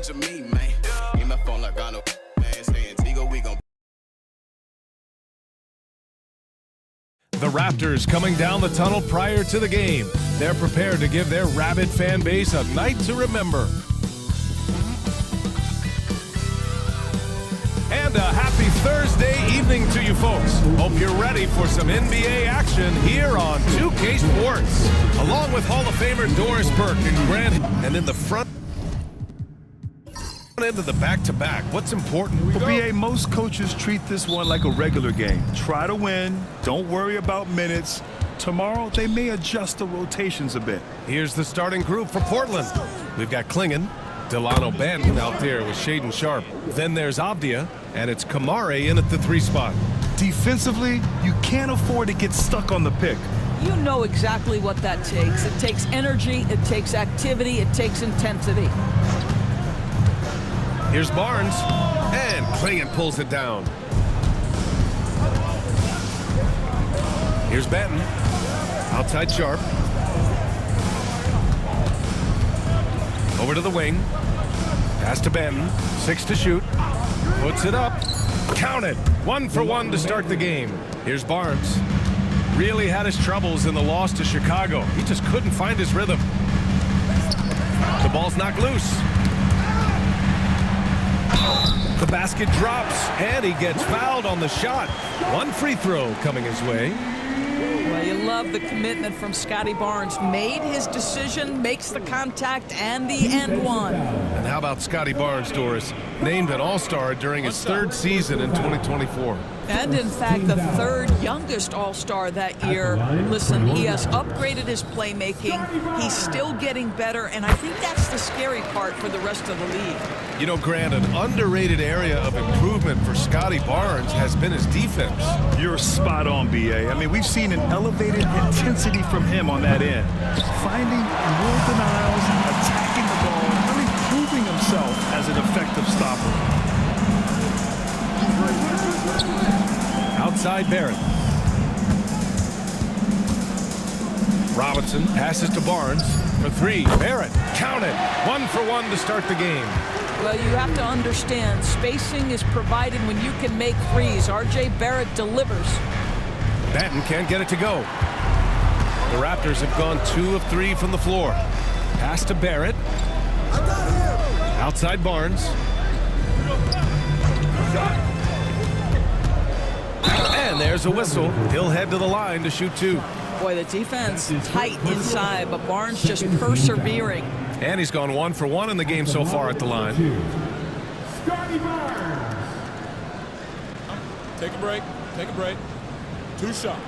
feature me, man. In my phone like I know, man. Stay Antigua, we gon'. The Raptors coming down the tunnel prior to the game. They're prepared to give their rabid fan base a night to remember. And a happy Thursday evening to you folks. Hope you're ready for some NBA action here on 2K Sports. Along with Hall of Famer Doris Burke and Grant, and in the front end of the back-to-back. What's important? For BA, most coaches treat this one like a regular game. Try to win. Don't worry about minutes. Tomorrow, they may adjust the rotations a bit. Here's the starting group for Portland. We've got Klingon, Delano Banton out there with Shaden Sharp. Then there's Avdia, and it's Kamare in at the 3 spot. Defensively, you can't afford to get stuck on the pick. You know exactly what that takes. It takes energy, it takes activity, it takes intensity. Here's Barnes, and Klingon pulls it down. Here's Banton, outside Sharp. Over to the wing, pass to Banton, 6 to shoot, puts it up, counted, 1 for 1 to start the game. Here's Barnes, really had his troubles in the loss to Chicago. He just couldn't find his rhythm. The ball's knocked loose. The basket drops, and he gets fouled on the shot. 1 free throw coming his way. Well, you love the commitment from Scotty Barnes. Made his decision, makes the contact, and the end one. And how about Scotty Barnes, Doris? Named an All-Star during his 3rd season in 2024. And in fact, the 3rd youngest All-Star that year. Listen, he has upgraded his playmaking. He's still getting better, and I think that's the scary part for the rest of the league. You know, Grant, an underrated area of improvement for Scotty Barnes has been his defense. You're spot on, BA. I mean, we've seen an elevated intensity from him on that end. Finding more denials, attacking the ball, really proving himself as an effective stopper. Outside Barrett. Robinson passes to Barnes for 3. Barrett, count it. 1 for 1 to start the game. Well, you have to understand, spacing is provided when you can make threes. R.J. Barrett delivers. Banton can't get it to go. The Raptors have gone 2 of 3 from the floor. Pass to Barrett. Outside Barnes. And there's a whistle. He'll head to the line to shoot 2. Boy, the defense tight inside, but Barnes just persevering. And he's gone 1 for 1 in the game so far at the line. Take a break. Take a break. 2 shots.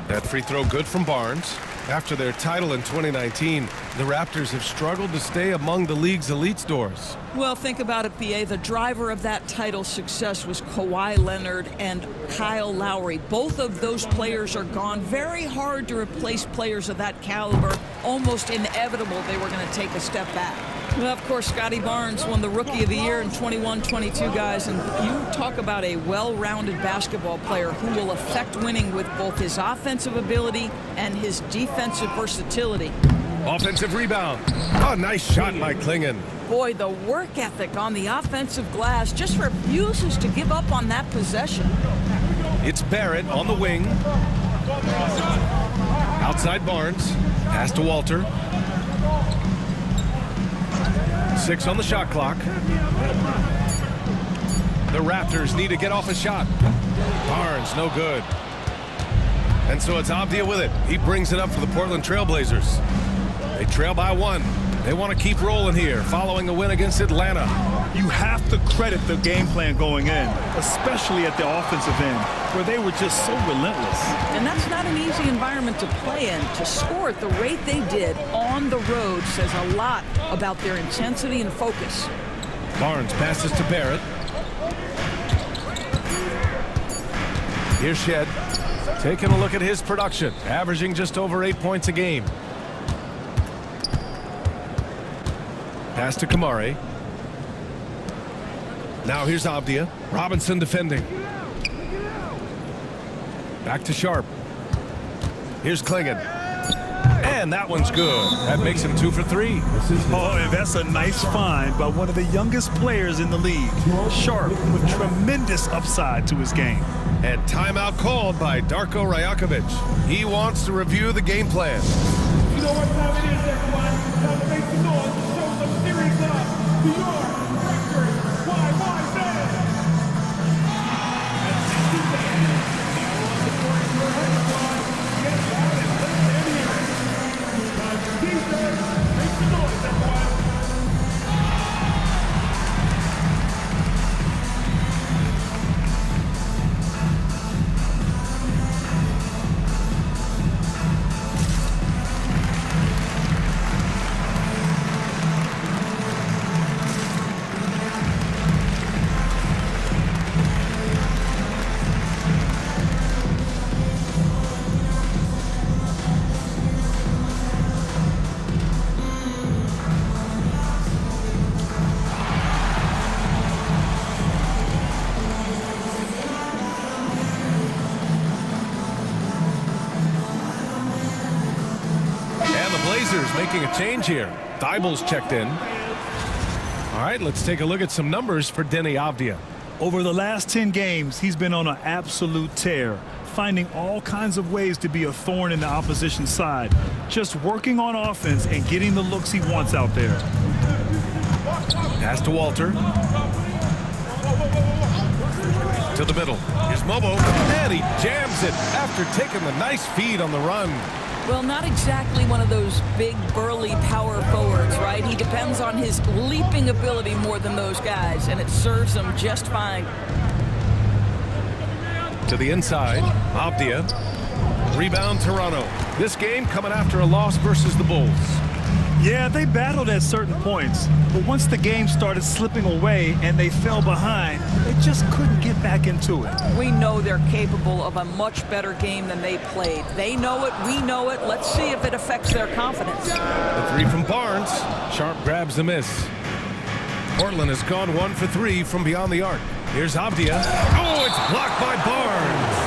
That free throw good from Barnes. After their title in 2019, the Raptors have struggled to stay among the league's elite stores. Well, think about it, BA. The driver of that title success was Kawhi Leonard and Kyle Lowry. Both of those players are gone. Very hard to replace players of that caliber. Almost inevitable they were going to take a step back. Well, of course, Scotty Barnes won the Rookie of the Year in 21-22, guys. And you talk about a well-rounded basketball player who will affect winning with both his offensive ability and his defensive versatility. Offensive rebound. Oh, nice shot by Klingon. Boy, the work ethic on the offensive glass just refuses to give up on that possession. It's Barrett on the wing. Outside Barnes. Pass to Walter. 6 on the shot clock. The Raptors need to get off a shot. Barnes, no good. And so it's Avdia with it. He brings it up for the Portland Trailblazers. They trail by 1. They want to keep rolling here, following a win against Atlanta. You have to credit the game plan going in, especially at the offensive end, where they were just so relentless. And that's not an easy environment to play in. To score at the rate they did on the road says a lot about their intensity and focus. Barnes passes to Barrett. Here's Shed. Taking a look at his production, averaging just over 8 points a game. Pass to Kamare. Now here's Avdia. Robinson defending. Back to Sharp. Here's Klingon. And that one's good. That makes him 2 for 3. Oh, and that's a nice find by one of the youngest players in the league. Sharp with tremendous upside to his game. And timeout called by Darko Rajakovic. He wants to review the game plan. You know what time it is, everyone. Time to make some noise to show some serious love to your Raptors. Why, man? Make some noise, everyone. Blazers making a change here. Thibault's checked in. All right, let's take a look at some numbers for Denny Avdia. Over the last 10 games, he's been on an absolute tear, finding all kinds of ways to be a thorn in the opposition's side, just working on offense and getting the looks he wants out there. Pass to Walter. To the middle. Here's Mobo, and he jams it after taking the nice feed on the run. Well, not exactly one of those big, burly power forwards, right? He depends on his leaping ability more than those guys, and it serves him just fine. To the inside, Avdia. Rebound Toronto. This game coming after a loss versus the Bulls. Yeah, they battled at certain points, but once the game started slipping away and they fell behind, they just couldn't get back into it. We know they're capable of a much better game than they played. They know it, we know it. Let's see if it affects their confidence. The three from Barnes. Sharp grabs the miss. Portland has gone 1 for 3 from beyond the arc. Here's Avdia. Oh, it's blocked by Barnes.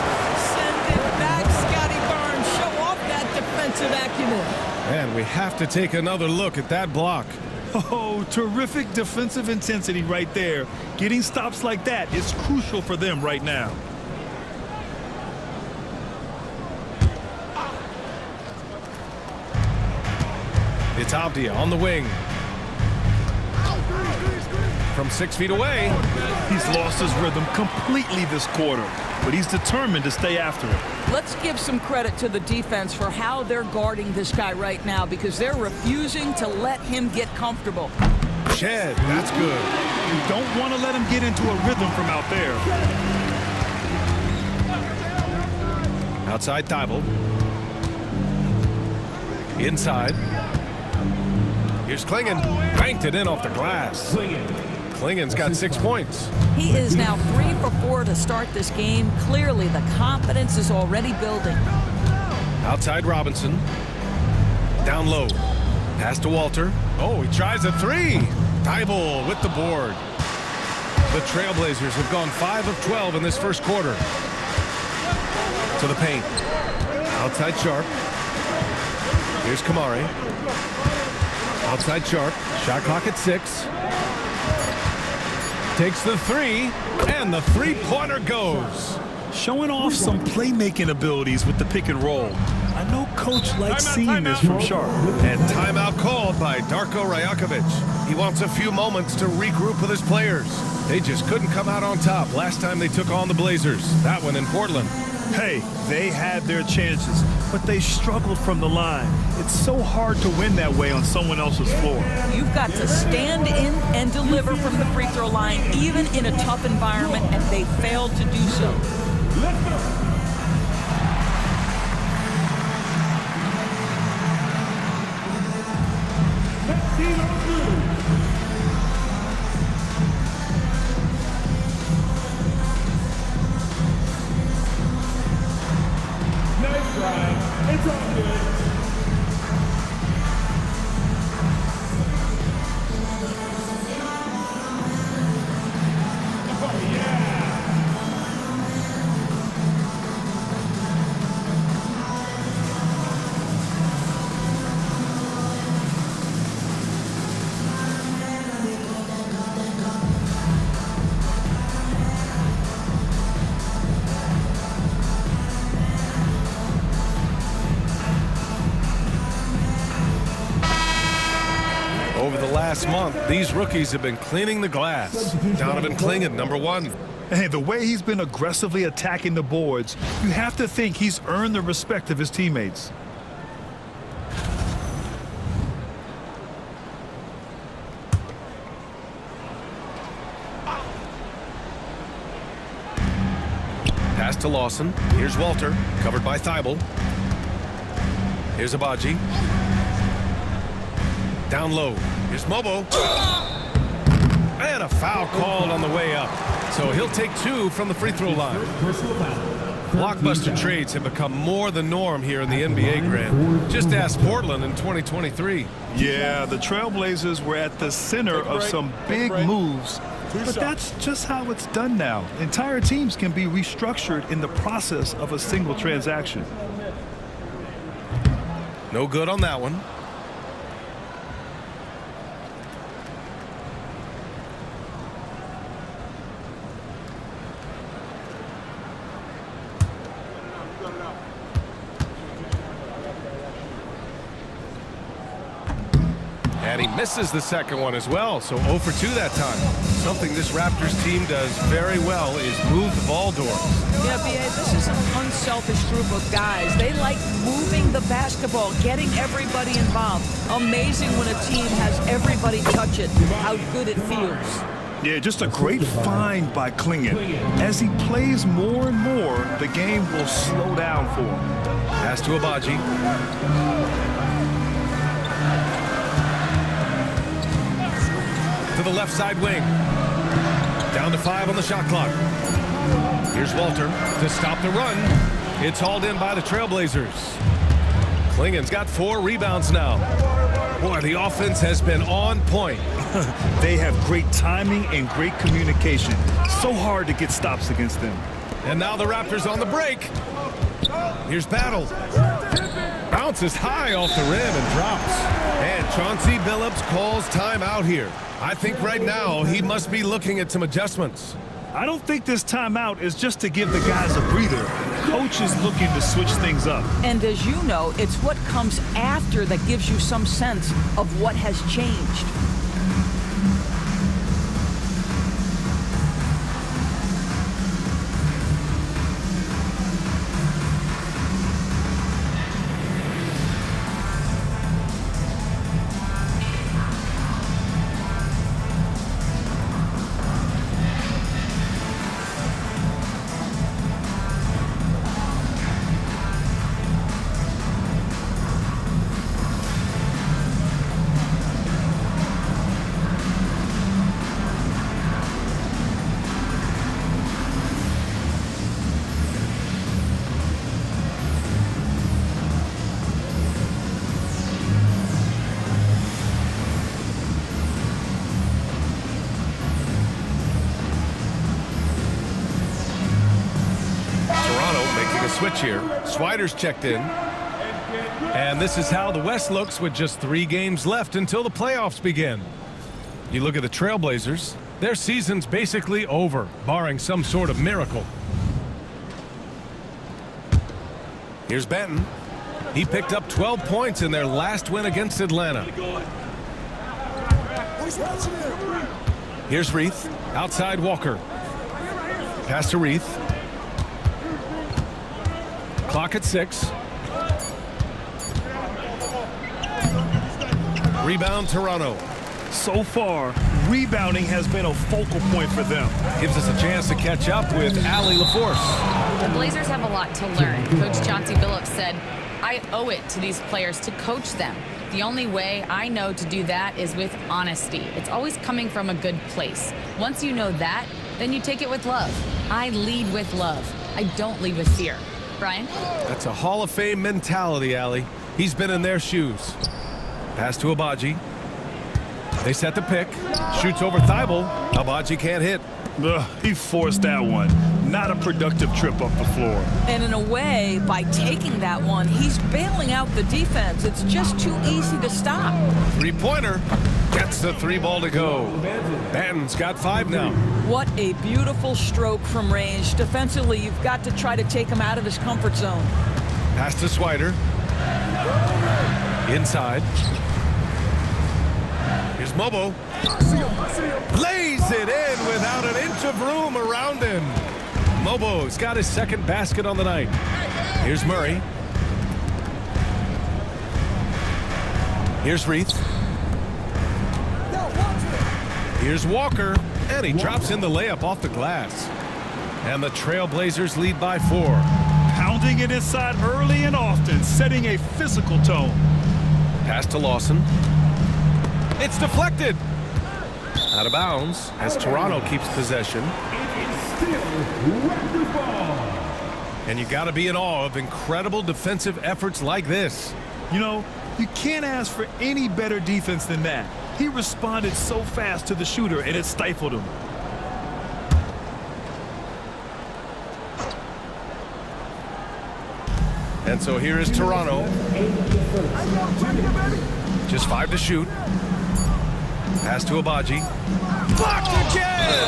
Send it back, Scotty Barnes. Show off that defensive acumen. And we have to take another look at that block. Oh, terrific defensive intensity right there. Getting stops like that is crucial for them right now. It's Avdia on the wing. From 6 feet away. He's lost his rhythm completely this quarter, but he's determined to stay after it. Let's give some credit to the defense for how they're guarding this guy right now, because they're refusing to let him get comfortable. Shed, that's good. You don't want to let him get into a rhythm from out there. Outside Thibault. Inside. Here's Klingon. Banked it in off the glass. Klingon's got 6 points. He is now 3 for 4 to start this game. Clearly, the confidence is already building. Outside Robinson. Down low. Pass to Walter. Oh, he tries a 3. Thibault with the board. The Trailblazers have gone 5 of 12 in this first quarter. To the paint. Outside Sharp. Here's Kamari. Outside Sharp. Shot clock at 6. Takes the 3, and the three-pointer goes. Showing off some playmaking abilities with the pick and roll. I know Coach likes seeing this from Sharp. And timeout called by Darko Rajakovic. He wants a few moments to regroup with his players. They just couldn't come out on top last time they took on the Blazers. That one in Portland. Hey, they had their chances, but they struggled from the line. It's so hard to win that way on someone else's floor. You've got to stand in and deliver from the free throw line, even in a tough environment, and they failed to do so. Let's go. Let's see those moves. Nice drive. It's all good. Oh, yeah. last month, these rookies have been cleaning the glass. Donovan Clingan, number 1. Hey, the way he's been aggressively attacking the boards, you have to think he's earned the respect of his teammates. Pass to Lawson. Here's Walter, covered by Thibault. Here's Abaji. Down low. Here's Mobo. And a foul called on the way up. So he'll take 2 from the free throw line. Blockbuster trades have become more the norm here in the NBA, Grant. Just ask Portland in 2023. Yeah, the Trailblazers were at the center of some big moves. But that's just how it's done now. Entire teams can be restructured in the process of a single transaction. No good on that one. And he misses the second one as well, so 0 for 2 that time. Something this Raptors team does very well is move the ball doors. Yeah, B.A., this is an unselfish group of guys. They like moving the basketball, getting everybody involved. Amazing when a team has everybody touch it, how good it feels. Yeah, just a great find by Clingan. As he plays more and more, the game will slow down for him. Pass to Abaji. To the left side wing. Down to 5 on the shot clock. Here's Walter to stop the run. It's hauled in by the Trailblazers. Clingan's got 4 rebounds now. Boy, the offense has been on point. They have great timing and great communication. So hard to get stops against them. And now the Raptors on the break. Here's Battle. Bounces high off the rim and drops. And Chauncey Billups calls timeout here. I think right now he must be looking at some adjustments. I don't think this timeout is just to give the guys a breather. Coach is looking to switch things up. And as you know, it's what comes after that gives you some sense of what has changed. Switch here. Swider's checked in. And this is how the West looks with just 3 games left until the playoffs begin. You look at the Trailblazers, their season's basically over, barring some sort of miracle. Here's Benton. He picked up 12 points in their last win against Atlanta. Here's Reith. Outside Walker. Pass to Reith. Clock at 6. Rebound Toronto. So far, rebounding has been a focal point for them. Gives us a chance to catch up with Allie LaForce. The Blazers have a lot to learn. Coach Chauncey Billups said, I owe it to these players to coach them. The only way I know to do that is with honesty. It's always coming from a good place. Once you know that, then you take it with love. I lead with love. I don't lead with fear. Brian? That's a Hall of Fame mentality, Allie. He's been in their shoes. Pass to Abaji. They set the pick. Shoots over Thibault. Abaji can't hit. He forced that one. Not a productive trip up the floor. And in a way, by taking that one, he's bailing out the defense. It's just too easy to stop. 3-pointer. Gets the 3 ball to go. Banton's got 5 now. What a beautiful stroke from range. Defensively, you've got to try to take him out of his comfort zone. Pass to Swider. Inside. Here's Mobo. Lays it in without an inch of room around him. Mobo's got his second basket on the night. Here's Murray. Here's Reith. Here's Walker. And he drops in the layup off the glass. And the Trailblazers lead by 4. Pounding it inside early and often, setting a physical tone. Pass to Lawson. It's deflected. Out of bounds as Toronto keeps possession. And you got to be in awe of incredible defensive efforts like this. You know, you can't ask for any better defense than that. He responded so fast to the shooter, and it stifled him. And so here is Toronto. Just 5 to shoot. Pass to Abaji. Blocked again!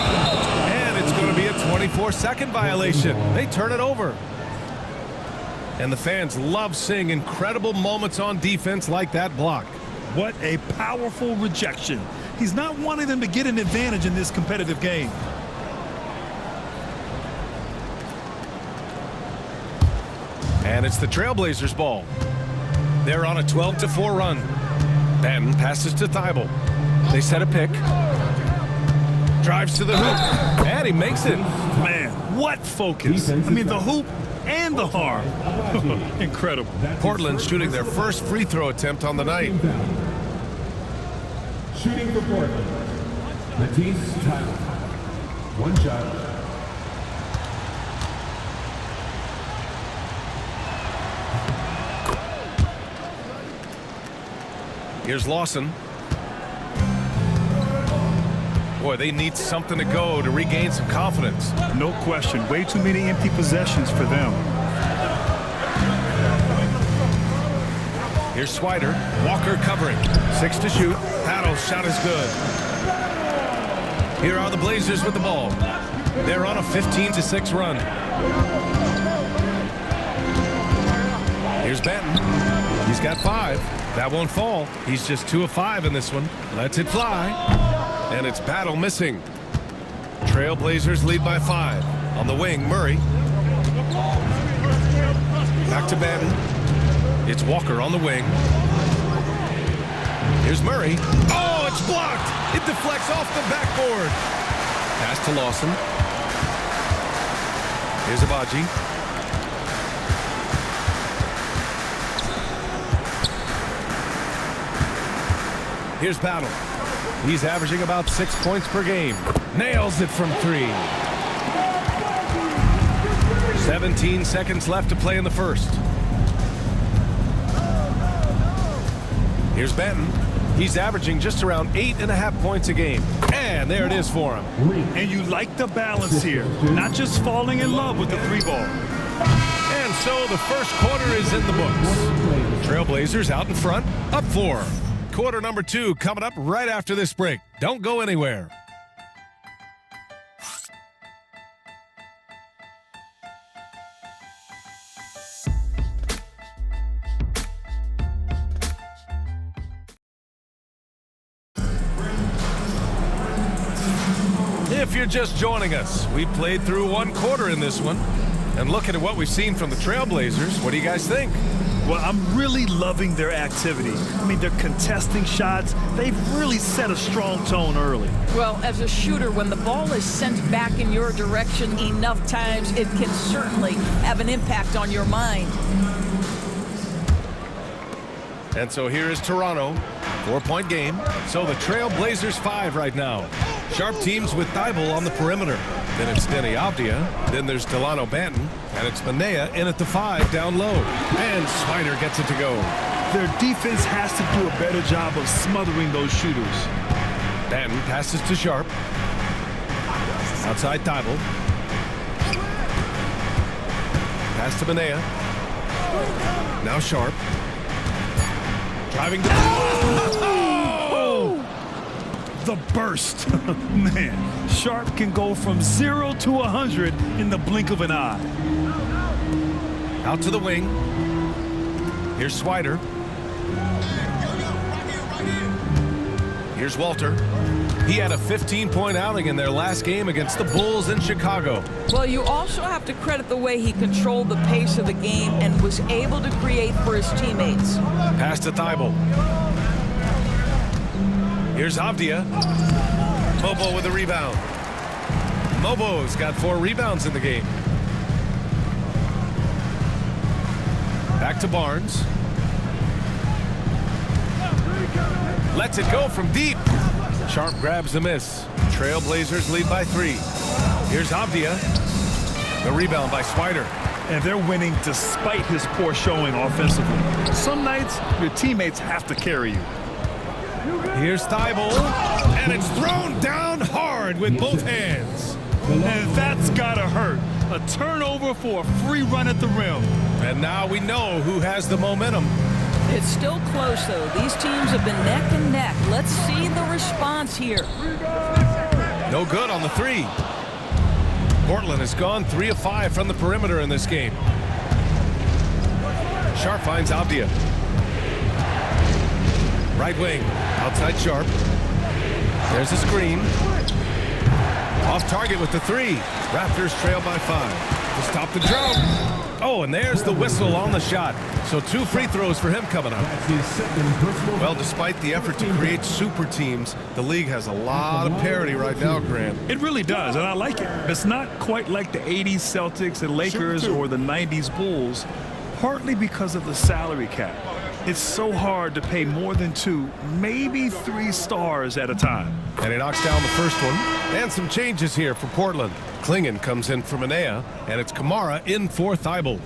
And it's going to be a 24-second violation. They turn it over. And the fans love seeing incredible moments on defense like that block. What a powerful rejection. He's not wanting them to get an advantage in this competitive game. And it's the Trailblazers' ball. They're on a 12-4 run. Ben passes to Thibault. They set a pick. Drives to the hoop. And he makes it. Man, what focus. I mean, the hoop and the harm. Incredible. Portland shooting their first free throw attempt on the night. Shooting for Portland. Matisse Thybulle. 1 shot. Here's Lawson. Boy, they need something to go to regain some confidence. No question. Way too many empty possessions for them. Here's Swider. Walker covering. 6 to shoot. Paddle's shot is good. Here are the Blazers with the ball. They're on a 15-6 run. Here's Benton. He's got 5. That won't fall. He's just 2 of 5 in this one. Lets it fly. And it's Battle missing. Trailblazers lead by 5. On the wing, Murray. Back to Benton. It's Walker on the wing. Here's Murray. Oh, it's blocked. It deflects off the backboard. Pass to Lawson. Here's Abaji. Here's Battle. He's averaging about 6 points per game. Nails it from 3. 17 seconds left to play in the first. Here's Benton. He's averaging just around 8.5 points a game. And there it is for him. And you like the balance here. Not just falling in love with the 3-ball. And so the first quarter is in the books. Trailblazers out in front, up 4. Quarter number 2 coming up right after this break. Don't go anywhere. If you're just joining us, we played through 1 quarter in this one. And looking at what we've seen from the Trailblazers, what do you guys think? Well, I'm really loving their activity. I mean, they're contesting shots. They've really set a strong tone early. Well, as a shooter, when the ball is sent back in your direction enough times, it can certainly have an impact on your mind. And so here is Toronto, 4-point game. So the Trailblazers 5 right now. Sharp teams with Thybulle on the perimeter. Then it's Denny Avdia. Then there's Delano Banton. And it's Manea in at the 5 down low. And Swider gets it to go. Their defense has to do a better job of smothering those shooters. Banton passes to Sharp. Outside Thybulle. Pass to Manea. Now Sharp. Driving to The burst. Man, Sharp can go from 0 to 100 in the blink of an eye. out to the wing. Here's Swider. Here's Walter. He had a 15-point outing in their last game against the Bulls in Chicago. Well, you also have to credit the way he controlled the pace of the game and was able to create for his teammates. Pass to Thibault. Here's Avdia. Mobo with a rebound. Mobo's got 4 rebounds in the game. Back to Barnes. Lets it go from deep. Sharp grabs the miss. Trailblazers lead by 3. Here's Avdia. The rebound by Swider. And they're winning despite his poor showing offensively. Some nights, your teammates have to carry you. Here's Thibault. And it's thrown down hard with both hands. And that's gotta hurt. A turnover for a free run at the rim. And now we know who has the momentum. It's still close, though. These teams have been neck and neck. Let's see the response here. No good on the 3. Portland has gone 3 of 5 from the perimeter in this game. Sharp finds Avdia. Right wing, outside Sharp. There's a screen. Off target with the 3. Raptors trail by 5. To stop the drought. Oh, and there's the whistle on the shot. So 2 free throws for him coming up. Well, despite the effort to create super teams, the league has a lot of parity right now, Grant. It really does, and I like it. It's not quite like the 80s Celtics and Lakers or the 90s Bulls, partly because of the salary cap. It's so hard to pay more than 2, maybe 3 stars at a time. And he knocks down the first one. And some changes here for Portland. Klingon comes in for Manea, and it's Kamara in for Thibault.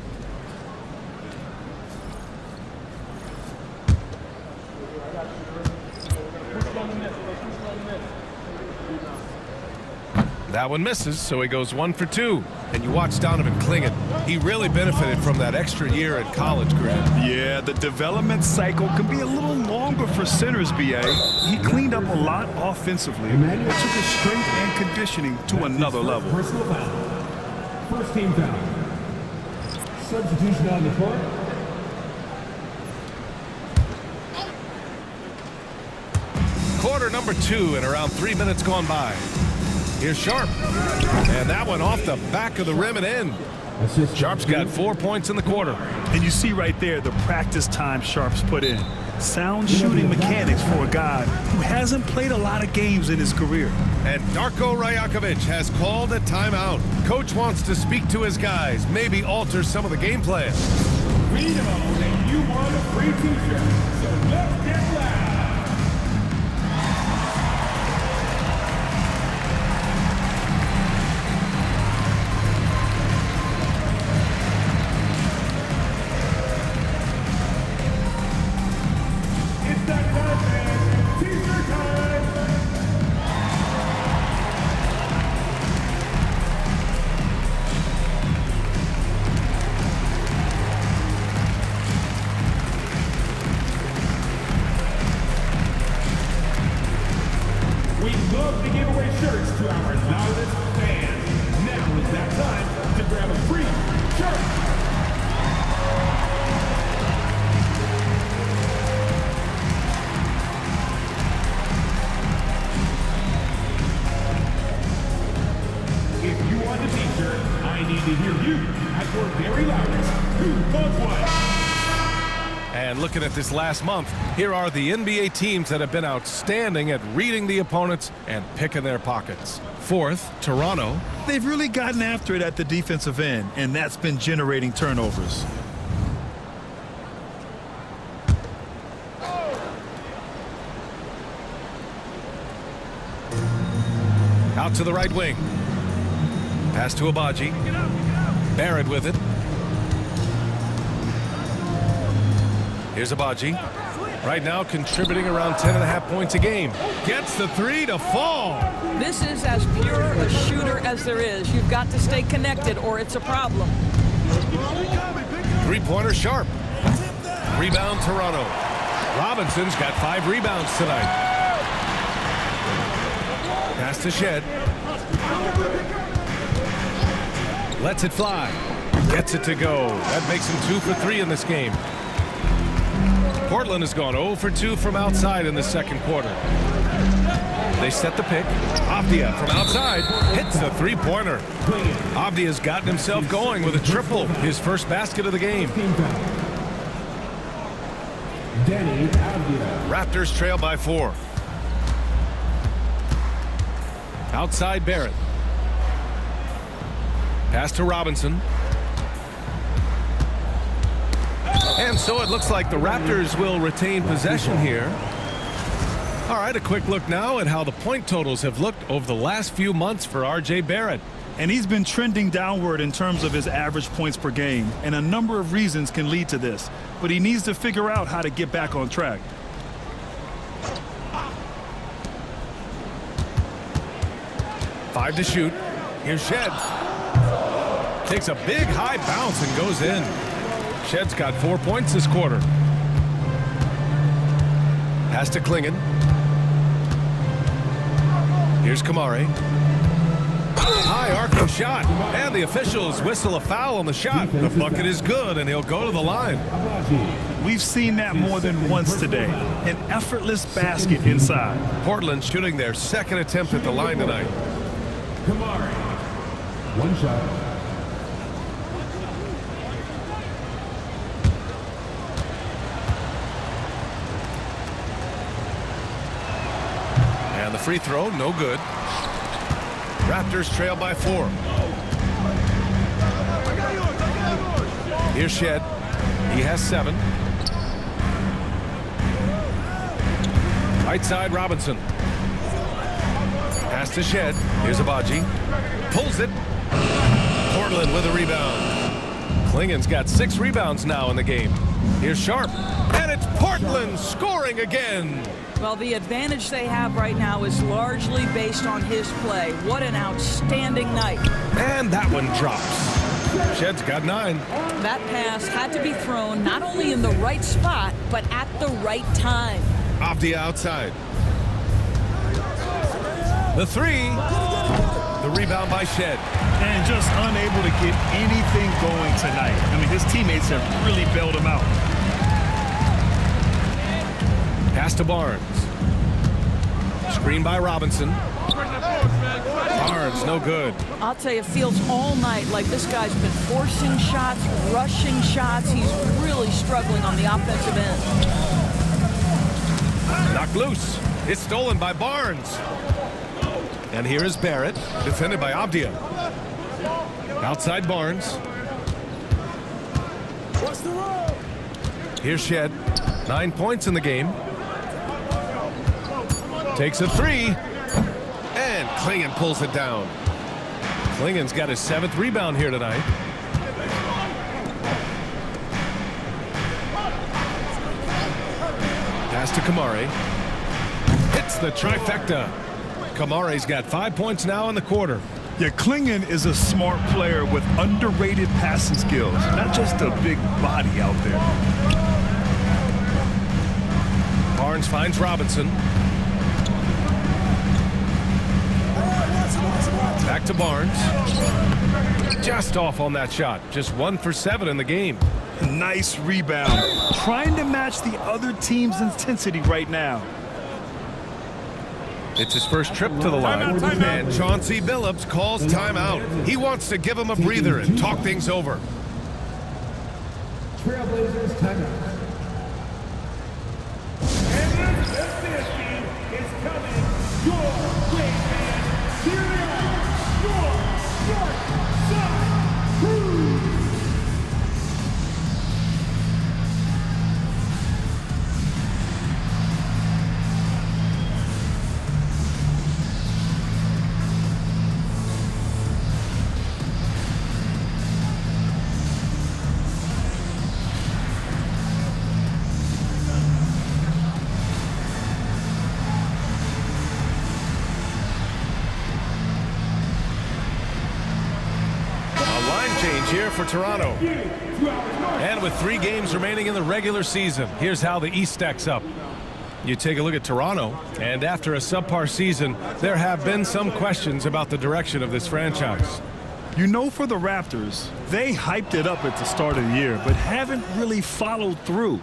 That one misses, so he goes 1 for 2. And you watch Donovan Klingon. He really benefited from that extra year in college, Grant. Yeah, the development cycle can be a little longer for centers, BA. He cleaned up a lot offensively and took his strength and conditioning to another level. Personal foul. First team foul. Substitution on the court. Quarter number 2 and around 3 minutes gone by. Here's Sharp. And that one off the back of the rim and in. Sharp's got 4 points in the quarter. And you see right there the practice time Sharp's put in. Sound shooting mechanics for a guy who hasn't played a lot of games in his career. And Darko Rajakovic has called a timeout. Coach wants to speak to his guys, maybe alter some of the game plan. We know that you want a free t-shirt, so let's get loud. We love to give away shirts to our loudest fans. Now is that time to grab a free shirt. If you want a t-shirt, I need to hear you at your very loudest. Who wants one? And looking at this last month, here are the NBA teams that have been outstanding at reading the opponents and picking their pockets. 4th, Toronto. They've really gotten after it at the defensive end, and that's been generating turnovers. Out to the right wing. Pass to Abaji. Barrett with it. Here's Abaji. Right now contributing around 10.5 points a game. Gets the 3 to fall. This is as pure a shooter as there is. You've got to stay connected or it's a problem. 3-pointer Sharp. Rebound Toronto. Robinson's got 5 rebounds tonight. Pass to Shed. Lets it fly. Gets it to go. That makes him 2 for 3 in this game. Portland has gone 0 for 2 from outside in the second quarter. They set the pick. Avdia from outside hits the three-pointer. Avdia's gotten himself going with a triple, his first basket of the game. Raptors trail by 4. Outside Barrett. Pass to Robinson. And so it looks like the Raptors will retain possession here. All right, a quick look now at how the point totals have looked over the last few months for R.J. Barrett. And he's been trending downward in terms of his average points per game, and a number of reasons can lead to this. But he needs to figure out how to get back on track. Five to shoot. Here's Shed. Takes a big high bounce and goes in. Shed's got 4 points this quarter. Pass to Klingon. Here's Kamari. High arcing shot, and the officials whistle a foul on the shot. The bucket is good, and he'll go to the line. We've seen that more than once today. An effortless basket inside. Portland shooting their second attempt at the line tonight. Kamari. One shot. And the free throw, no good. Raptors trail by 4. Here's Shed. He has 7. Right side, Robinson. Pass to Shed. Here's Abaji. Pulls it. Portland with a rebound. Klingon's got 6 rebounds now in the game. Here's Sharp. And it's Portland scoring again. Well, the advantage they have right now is largely based on his play. What an outstanding night. And that one drops. Shed's got 9. That pass had to be thrown not only in the right spot, but at the right time. Avdia outside. The 3. The rebound by Shed. And just unable to get anything going tonight. I mean, his teammates have really bailed him out. Pass to Barnes. Screen by Robinson. Barnes, no good. I'll tell you, it feels all night like this guy's been forcing shots, rushing shots. He's really struggling on the offensive end. Knocked loose. It's stolen by Barnes. And here is Barrett, defended by Avdia. Outside Barnes. Here's Shed. 9 points in the game. Takes a 3. And Klingon pulls it down. Klingon's got his 7th rebound here tonight. Pass to Kamari. Hits the trifecta. Kamari's got 5 points now in the quarter. Yeah, Klingon is a smart player with underrated passing skills. Not just a big body out there. Barnes finds Robinson. Back to Barnes. Just off on that shot. Just 1 for 7 in the game. Nice rebound. Trying to match the other team's intensity right now. It's his first trip to the line. And Chauncey Billups calls timeout. He wants to give him a breather and talk things over. Trailblazers timeout. And this team is coming your way, man. Here they are, your North Side Crew. Here for Toronto. And with 3 games remaining in the regular season, here's how the East stacks up. You take a look at Toronto, and after a subpar season, there have been some questions about the direction of this franchise. You know, for the Raptors, they hyped it up at the start of the year, but haven't really followed through.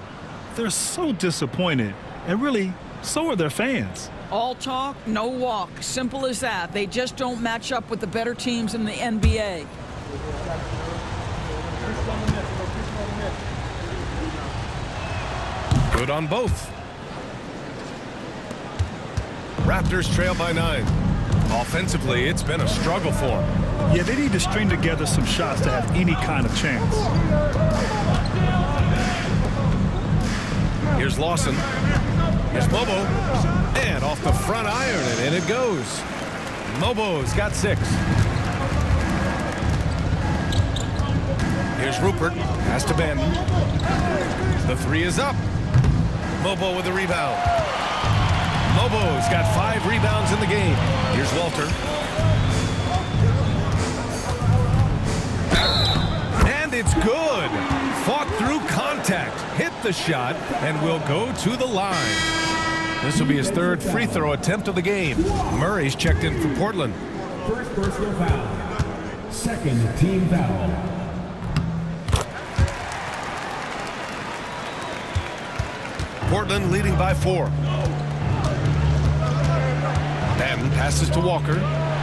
They're so disappointed, and really, so are their fans. All talk, no walk. Simple as that. They just don't match up with the better teams in the NBA. Good on both. Raptors trail by 9. Offensively, it's been a struggle for them. Yeah, they need to string together some shots to have any kind of chance. Here's Lawson. Here's Mobo. And off the front iron, and in it goes. Mobo's got 6. Here's Rupert. Has to bend. The 3 is up. Mobo with the rebound. Mobo's got 5 rebounds in the game. Here's Walter. And it's good. Fought through contact. Hit the shot and will go to the line. This will be his 3rd free throw attempt of the game. Murray's checked in for Portland. First personal foul. Second team foul. Portland leading by 4. Madden passes to Walker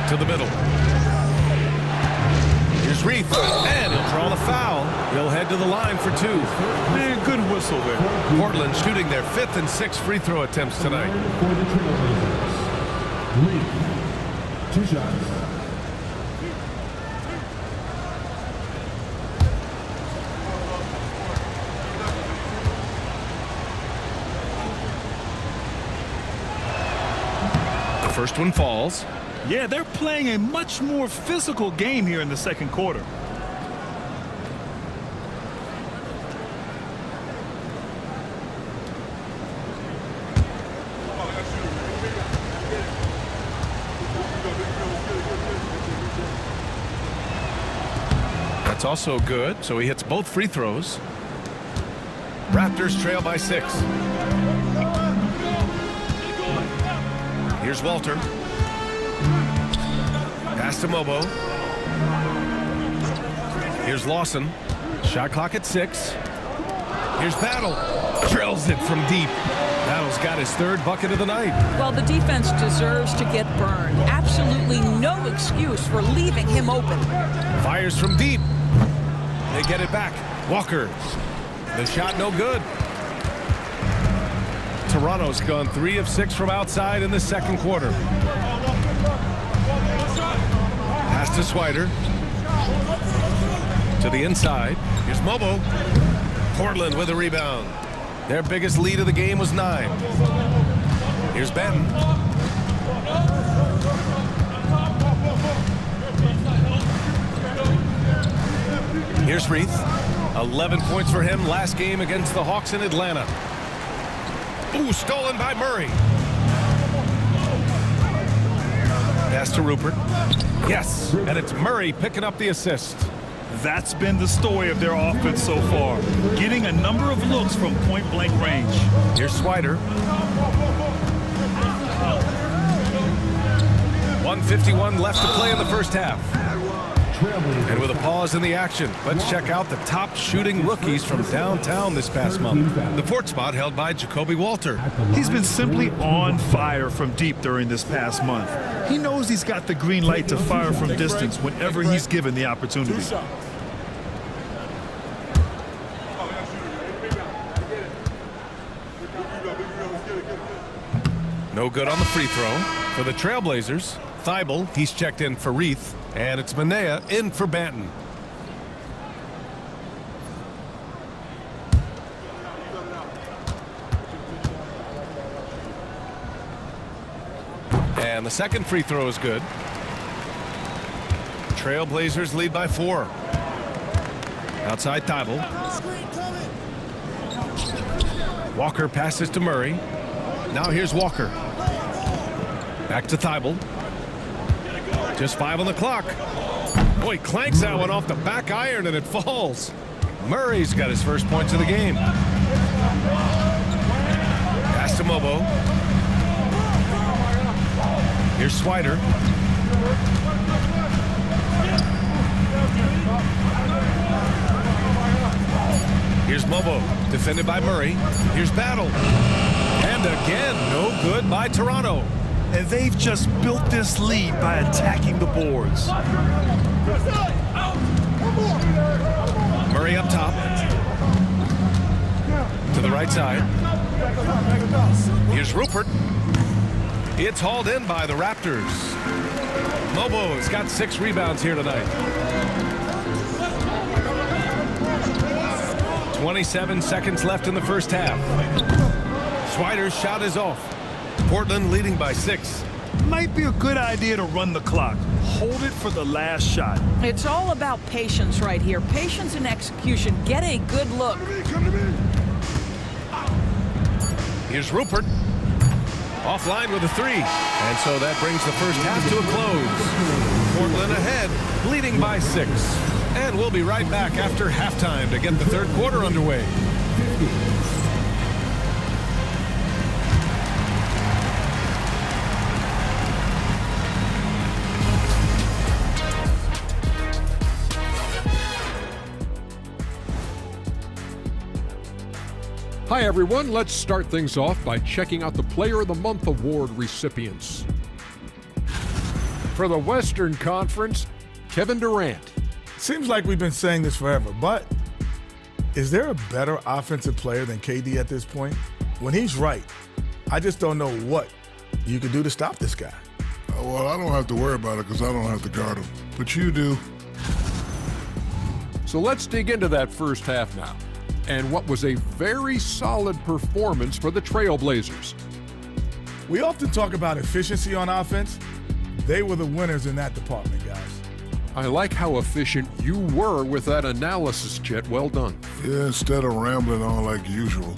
to the middle. Here's Reith, and he'll draw the foul. He'll head to the line for 2. Man, good whistle there. Portland shooting their 5th and 6th free throw attempts tonight. For the Trailblazers. Reith, 2 shots. First one falls. Yeah, they're playing a much more physical game here in the second quarter. That's also good, so he hits both free throws. Raptors trail by 6. Here's Walter. Pass to Mobo. Here's Lawson. Shot clock at 6. Here's Battle. Drills it from deep. Battle's got his 3rd bucket of the night. Well, the defense deserves to get burned. Absolutely no excuse for leaving him open. Fires from deep. They get it back. Walker. The shot no good. Toronto's gone 3 of 6 from outside in the second quarter. Pass to Swider. To the inside. Here's Mobo. Portland with a rebound. Their biggest lead of the game was 9. Here's Benton. Here's Reith. 11 points for him last game against the Hawks in Atlanta. Ooh, stolen by Murray. Pass to Rupert. Yes, and it's Murray picking up the assist. That's been the story of their offense so far. Getting a number of looks from point-blank range. Here's Swider. 1:51 left to play in the first half. And with a pause in the action, let's check out the top shooting rookies from downtown this past month. The 4th spot held by Jacoby Walter. He's been simply on fire from deep during this past month. He knows he's got the green light to fire from distance whenever he's given the opportunity. 2 shots. No good on the free throw. For the Trailblazers, Thibault, he's checked in for Reith, and it's Manea in for Banton. And the second free throw is good. Trailblazers lead by 4. Outside Thibault. Walker passes to Murray. Now here's Walker. Back to Thibault. Just 5 on the clock. Boy, clanks that one off the back iron and it falls. Murray's got his first points of the game. Pass to Mobo. Here's Swider. Here's Mobo, defended by Murray. Here's Battle. And again, no good by Toronto. and they've just built this lead by attacking the boards. Murray up top. To the right side. Here's Rupert. It's hauled in by the Raptors. Lobo's got 6 rebounds here tonight. 27 seconds left in the first half. Swider's shot is off. Portland leading by 6. Might be a good idea to run the clock. Hold it for the last shot. It's all about patience right here. Patience and execution. Get a good look. Here's Rupert. Offline with a 3. And so that brings the first half to a close. Portland ahead, leading by 6. And we'll be right back after halftime to get the third quarter underway. Hi everyone, let's start things off by checking out the Player of the Month award recipients. For the Western Conference, Kevin Durant. Seems like we've been saying this forever, but is there a better offensive player than KD at this point? When he's right, I just don't know what you can do to stop this guy. Well, I don't have to worry about it because I don't have to guard him, but you do. So let's dig into that first half now, and what was a very solid performance for the Trailblazers. We often talk about efficiency on offense. They were the winners in that department, guys. I like how efficient you were with that analysis, Chet. Well done. Yeah, instead of rambling on like usual.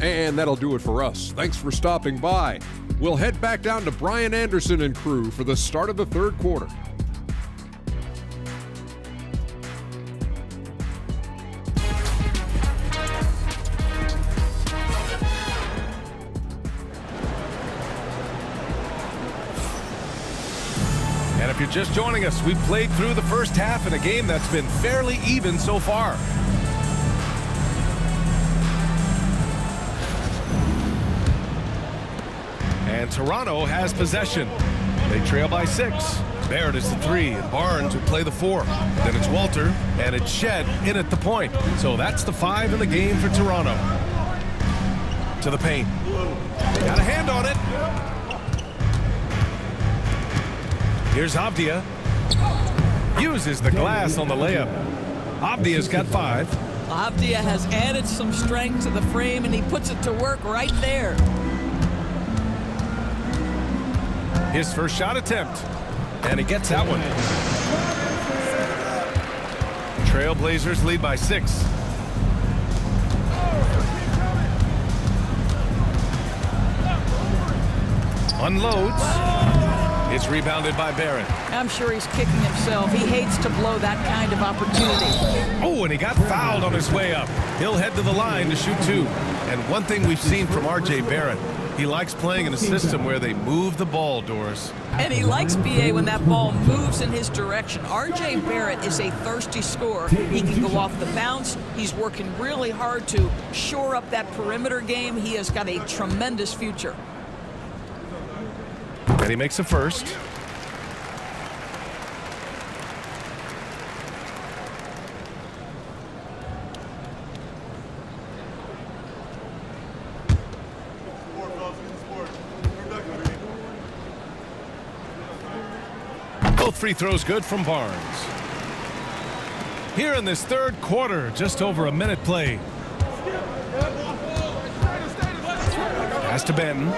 And that'll do it for us. Thanks for stopping by. We'll head back down to Brian Anderson and crew for the start of the third quarter. And if you're just joining us, we've played through the first half in a game that's been fairly even so far. And Toronto has possession. They trail by 6. Barrett is the 3, and Barnes would play the 4. Then it's Walter, and it's Shed in at the point. So that's the 5 in the game for Toronto. To the paint. Got a hand on it. Here's Avdia. Uses the glass on the layup. Avdia's got 5. Avdia has added some strength to the frame, and he puts it to work right there. His first shot attempt, and he gets that one. Trailblazers lead by 6. Unloads. It's rebounded by Barrett. I'm sure he's kicking himself. He hates to blow that kind of opportunity. Oh, and he got fouled on his way up. He'll head to the line to shoot 2. And one thing we've seen from R.J. Barrett, he likes playing in a system where they move the ball, Doris. And he likes BA when that ball moves in his direction. R.J. Barrett is a thirsty scorer. He can go off the bounce. He's working really hard to shore up that perimeter game. He has got a tremendous future. And he makes a first. Both free throws good from Barnes. Here in this third quarter, just over a minute played. Pass to Benton.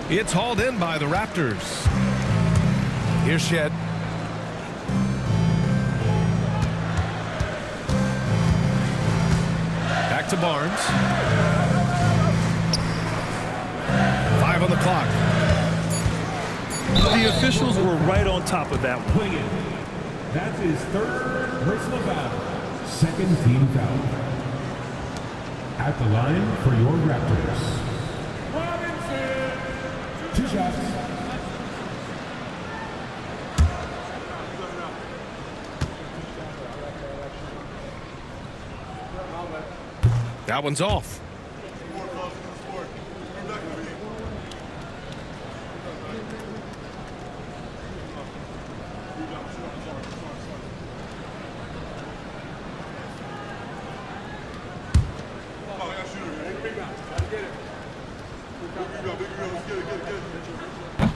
It's hauled in by the Raptors. Here's Shed. Back to Barnes. 5 on the clock. The officials were right on top of that one. That's his third personal foul. Second team foul. At the line for your Raptors. 2 shots. That one's off.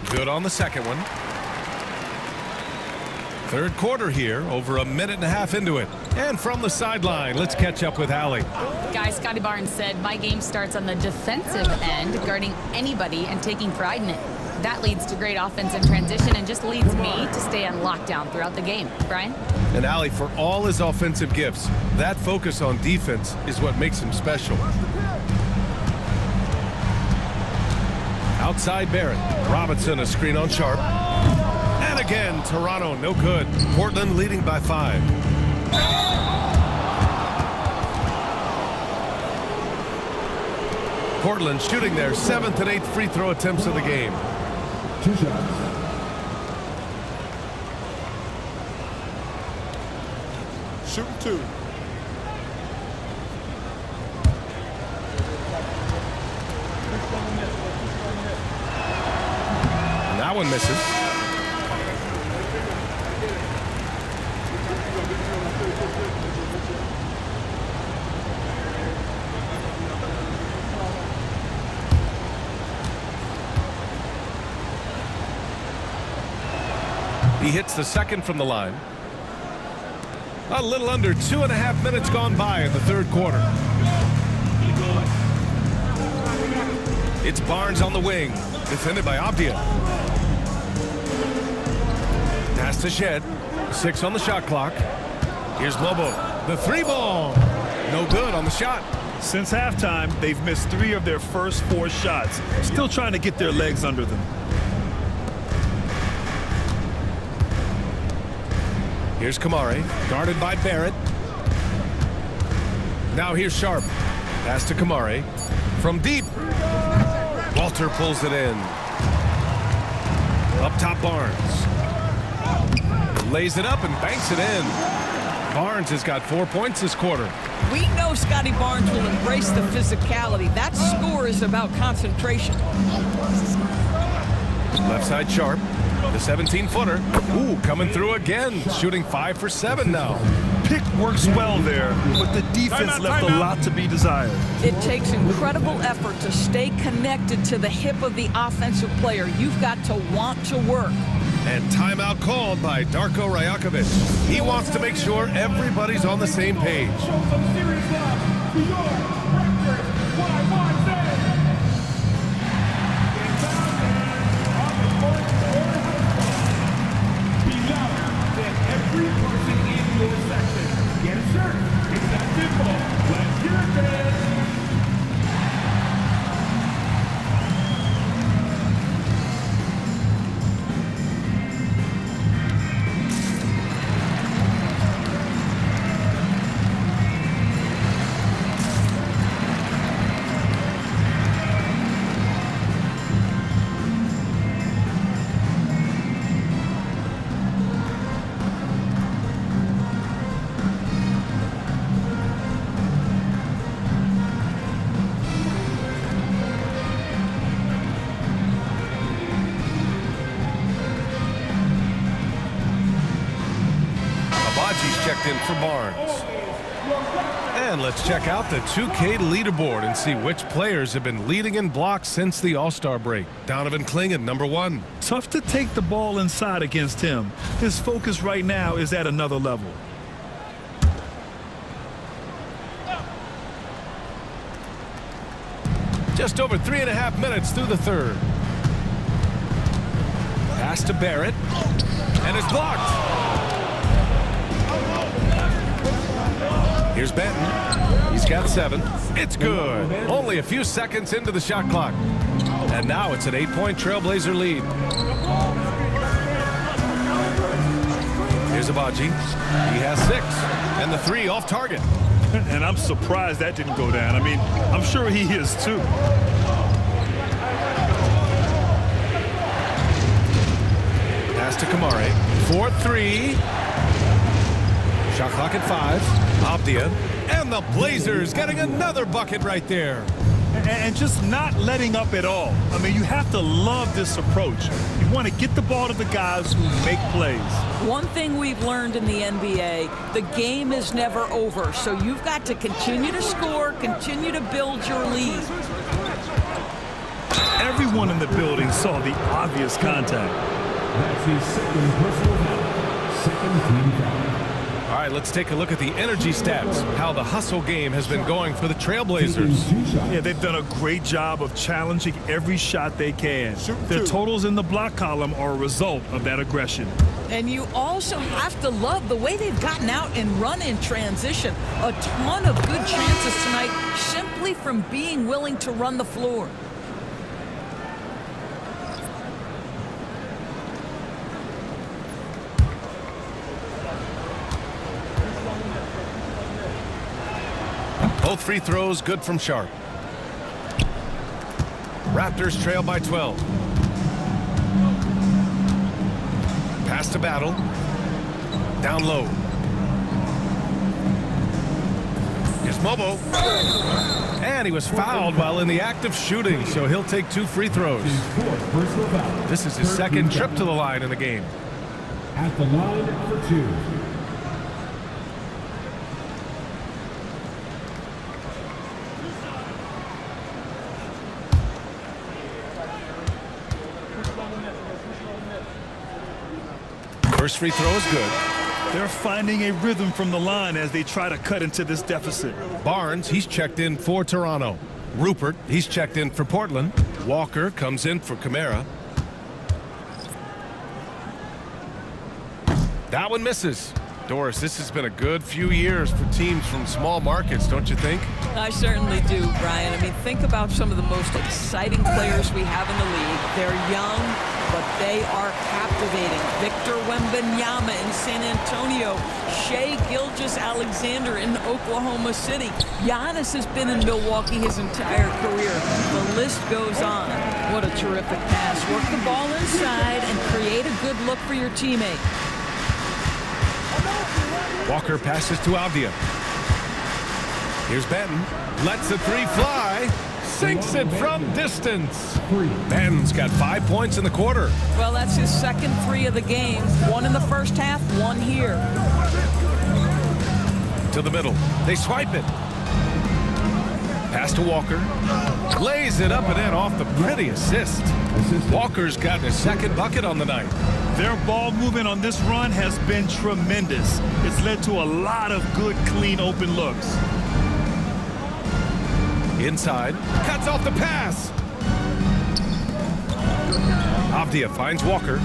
Good on the second one. Third quarter here, over a minute and a half into it. And from the sideline, let's catch up with Allie. Guys, Scotty Barnes said, my game starts on the defensive end, guarding anybody and taking pride in it. That leads to great offense in transition and just leads me to stay on lockdown throughout the game. Brian? And Allie, for all his offensive gifts, that focus on defense is what makes him special. Outside Barrett. Robinson a screen on Sharp. And again, Toronto no good. Portland leading by 5. Portland shooting their 7th and 8th free throw attempts of the game. 2 shots. Shooting 2. And that one misses. He hits the second from the line. A little under 2.5 minutes gone by in the third quarter. It's Barnes on the wing, defended by Abdia. Pass to Shed. 6 on the shot clock. Here's Lobo. The 3 ball. No good on the shot. Since halftime, they've missed 3 of their first 4 shots. Still trying to get their legs under them. Here's Kamari, guarded by Barrett. Now here's Sharp. Pass to Kamari. From deep. Walter pulls it in. Up top Barnes. Lays it up and banks it in. Barnes has got 4 points this quarter. We know Scotty Barnes will embrace the physicality. That score is about concentration. Left side Sharp. The 17-footer. Ooh, coming through again. Shooting 5 for 7 now. Pick works well there, but the defense left a lot to be desired. It takes incredible effort to stay connected to the hip of the offensive player. You've got to want to work. And timeout called by Darko Rajakovic. He wants to make sure everybody's on the same page. Show some serious love to your Raptors. What I want to say. Inbound on the court or be louder than every person in your section. Yes, sir. It's that simple. Let's hear it, fans. Checked in for Barnes. And let's check out the 2K leaderboard and see which players have been leading in blocks since the All-Star break. Donovan Clingan, #1. Tough to take the ball inside against him. His focus right now is at another level. Just over 3.5 minutes through the third. Pass to Barrett. And it's blocked. Here's Benton. He's got 7. It's good. Only a few seconds into the shot clock. And now it's an 8-point Trailblazer lead. Here's Abaji. He has 6. And the 3 off target. And I'm surprised that didn't go down. I mean, I'm sure he is too. Pass to Kamari. 4-3. Shot clock at 5. Abdia. And the Blazers getting another bucket right there. And just not letting up at all. I mean, you have to love this approach. You want to get the ball to the guys who make plays. One thing we've learned in the NBA, the game is never over. So you've got to continue to score, continue to build your lead. Everyone in the building saw the obvious contact. That's his second personal foul. Second team foul. All right, let's take a look at the energy stats, how the hustle game has been going for the Trailblazers. Yeah, they've done a great job of challenging every shot they can. Their totals in the block column are a result of that aggression. And you also have to love the way they've gotten out and run in transition. A ton of good chances tonight simply from being willing to run the floor. Both free throws good from Sharp. Raptors trail by 12. Pass to Battle. Down low. Here's Mobo. And he was fouled while in the act of shooting, so he'll take 2 free throws. This is his second trip to the line in the game. At the line for 2. First free throw is good. They're finding a rhythm from the line as they try to cut into this deficit. Barnes, he's checked in for Toronto. Rupert, he's checked in for Portland. Walker comes in for Camara. That one misses. Doris, this has been a good few years for teams from small markets, don't you think? I certainly do, Brian. I mean, think about some of the most exciting players we have in the league. They're young, but they are captivating. Victor Wembanyama in San Antonio. Shai Gilgeous-Alexander in Oklahoma City. Giannis has been in Milwaukee his entire career. The list goes on. What a terrific pass. Work the ball inside and create a good look for your teammate. Walker passes to Avdia. Here's Benton. Lets the 3 fly. Sinks it from distance. Benton's got 5 points in the quarter. Well, that's his second 3 of the game. 1 in the first half, 1 here. To the middle. They swipe it. Pass to Walker. Lays it up and in off the pretty assist. Walker's got his second bucket on the night. Their ball movement on this run has been tremendous. It's led to a lot of good, clean, open looks. Inside. Cuts off the pass. Avdia finds Walker.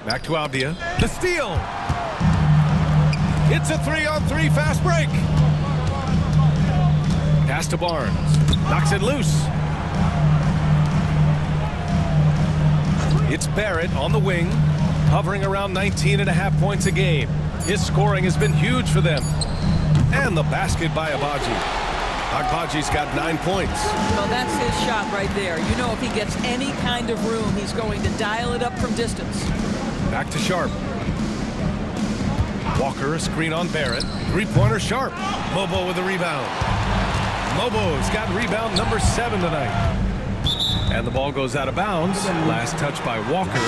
Back to Avdia. The steal. It's a 3-on-3 fast break. Pass to Barnes. Knocks it loose. It's Barrett on the wing, hovering around 19.5 points a game. His scoring has been huge for them. And the basket by Agbaji. Agbaji's got 9 points. Well, that's his shot right there. You know, if he gets any kind of room, he's going to dial it up from distance. Back to Sharp. Walker, a screen on Barrett. 3-pointer Sharp. Mobo with a rebound. Mobo's got rebound number 7 tonight. And the ball goes out of bounds. Last touch by Walker.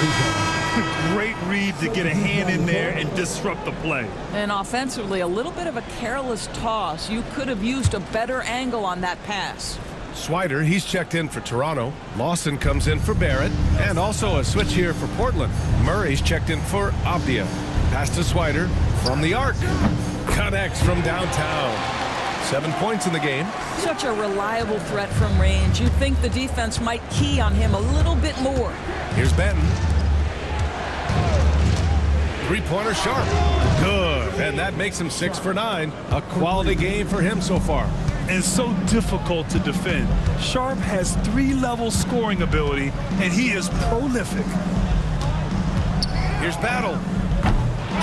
Great read to get a hand in there and disrupt the play. And offensively, a little bit of a careless toss. You could have used a better angle on that pass. Swider, he's checked in for Toronto. Lawson comes in for Barrett. And also a switch here for Portland. Murray's checked in for Avdia. Pass to Swider from the arc. Connects from downtown. 7 points in the game. Such a reliable threat from range. You'd think the defense might key on him a little bit more. Here's Benton. 3-pointer Sharp. Good. And that makes him 6 for 9. A quality game for him so far. And so difficult to defend. Sharp has 3-level scoring ability, and he is prolific. Here's Battle.